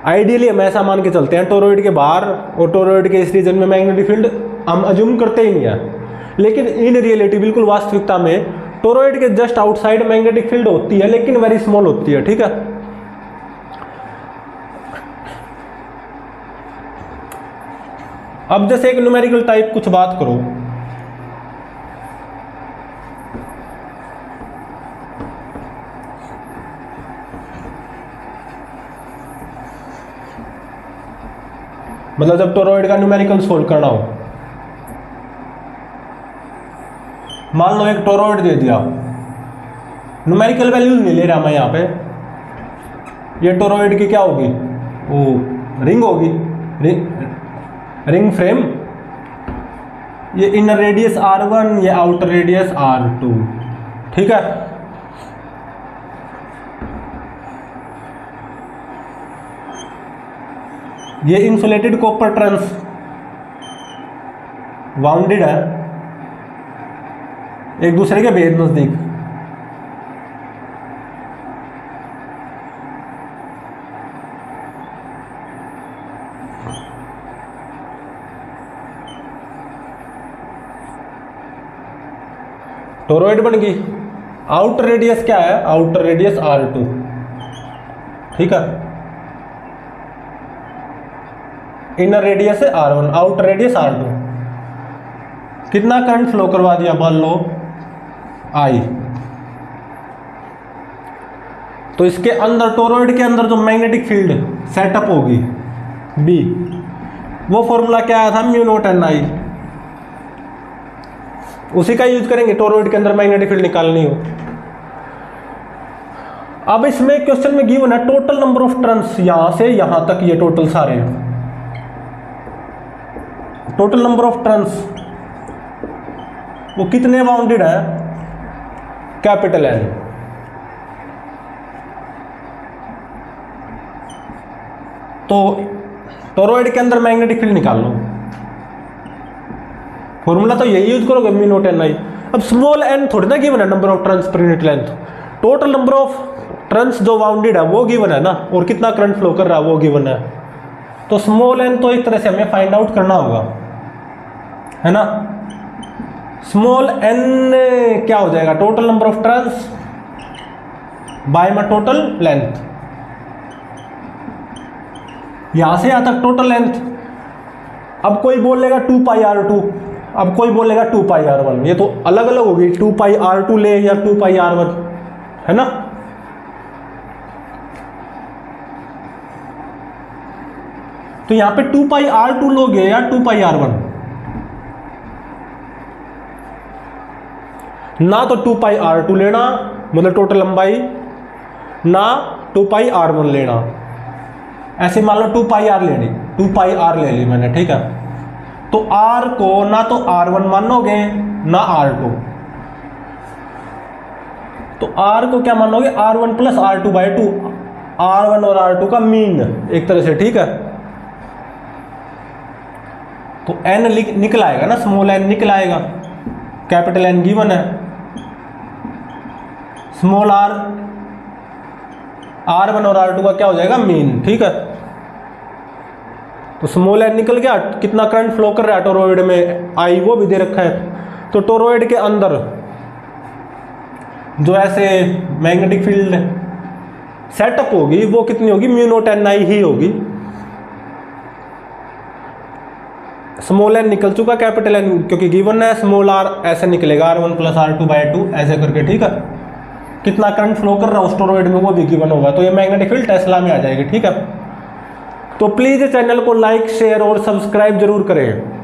आइडियली हम ऐसा मान के चलते हैं टोरॉइड के बाहर और टोरॉइड के इस रीजन में मैग्नेटिक फील्ड हम अज्यूम करते ही नहीं है। लेकिन इन रियलिटी बिल्कुल वास्तविकता में टोरॉइड के जस्ट आउटसाइड मैग्नेटिक फील्ड होती है, लेकिन वेरी स्मॉल होती है। ठीक है, अब जैसे एक न्यूमेरिकल टाइप कुछ बात करो, मतलब जब टोरॉइड का न्यूमेरिकल सोल्व करना हो, मान लो एक टोरॉइड दे दिया, न्यूमेरिकल वैल्यूज नहीं ले रहा मैं यहाँ पे, ये टोरॉइड की क्या होगी, वो रिंग होगी, रिंग फ्रेम, ये इनर रेडियस R1, ये आउटर रेडियस R2। ठीक है, ये इंसुलेटेड कॉपर ट्रांस वाउंडेड है एक दूसरे के बेहद नजदीक। टोरॉइड बन गई, आउटर रेडियस क्या है, आउटर रेडियस R2। ठीक है, इनर रेडियस है R1, आउटर रेडियस R2। कितना करंट फ्लो करवा दिया, मान लो I। तो इसके अंदर, टोरॉइड के अंदर जो मैग्नेटिक फील्ड सेटअप होगी B, वो फॉर्मूला क्या आया था, म्यू नॉट एन आई। उसी का यूज करेंगे टोरॉइड के अंदर मैग्नेटिक फील्ड निकालनी हो। अब इसमें क्वेश्चन में गिवन है टोटल नंबर ऑफ टर्न्स, यहां से यहां तक ये टोटल सारे हैं। टोटल नंबर ऑफ टर्न्स वो कितने बाउंडेड है, कैपिटल N। तो टोरॉइड के अंदर मैग्नेटिक फील्ड निकाल लो, फॉर्मूला तो यही यूज करोगे, म्यू नॉट एन आई। अब स्मॉल n थोड़ी ना गिवन है, नंबर ऑफ टर्न्स पर unit length. Total number of turns जो बाउंडेड है वो गिवन है ना, और कितना करंट फ्लो कर रहा है वो गिवन है। तो स्मॉल n तो एक तरह से हमें फाइंड आउट करना होगा, है ना। स्मॉल n क्या हो जाएगा, total number of turns by में टोटल लेंथ। यहां से यहां तक टोटल लेंथ। अब कोई बोलेगा 2 पाई R2, अब कोई बोलेगा 2 पाई R1, ये तो अलग अलग होगी, 2 पाई R2 ले या 2 पाई R1, है ना। तो यहां पे 2 पाई R2 लोगे या 2 पाई R1, ना तो 2 पाई R2 लेना मतलब टोटल लंबाई, ना 2 पाई R1 लेना। ऐसे मान लो 2 पाई R लेनी, 2 पाई R ले ली मैंने, ठीक है। तो R को ना तो R1 मानोगे ना R2, तो R को क्या मानोगे, R1 plus R2 by 2, R1 और R2 का मीन एक तरह से, ठीक है। तो N निकल आएगा ना, स्मॉल n निकल आएगा, कैपिटल N गिवन है, स्मॉल r R1 और R2 का क्या हो जाएगा, मीन, ठीक है। तो स्मॉल n निकल गया, कितना करंट फ्लो कर रहा है टोरॉइड में I, वो भी दे रखा है। तो टोरॉइड के अंदर जो ऐसे मैग्नेटिक फील्ड सेटअप होगी वो कितनी होगी, म्यू नॉट एन आई ही होगी। स्मॉल n निकल चुका, कैपिटल N क्योंकि गिवन है, स्मॉल r ऐसे निकलेगा, R1 प्लस R2 बाई 2 ऐसे करके, ठीक है। कितना करंट फ्लो कर रहा है उस टोरॉइड में वो भी गिवन होगा, तो ये मैग्नेटिक फील्ड टेस्ला में आ जाएगी, ठीक है। तो प्लीज चैनल को लाइक, शेयर और सब्सक्राइब जरूर करें।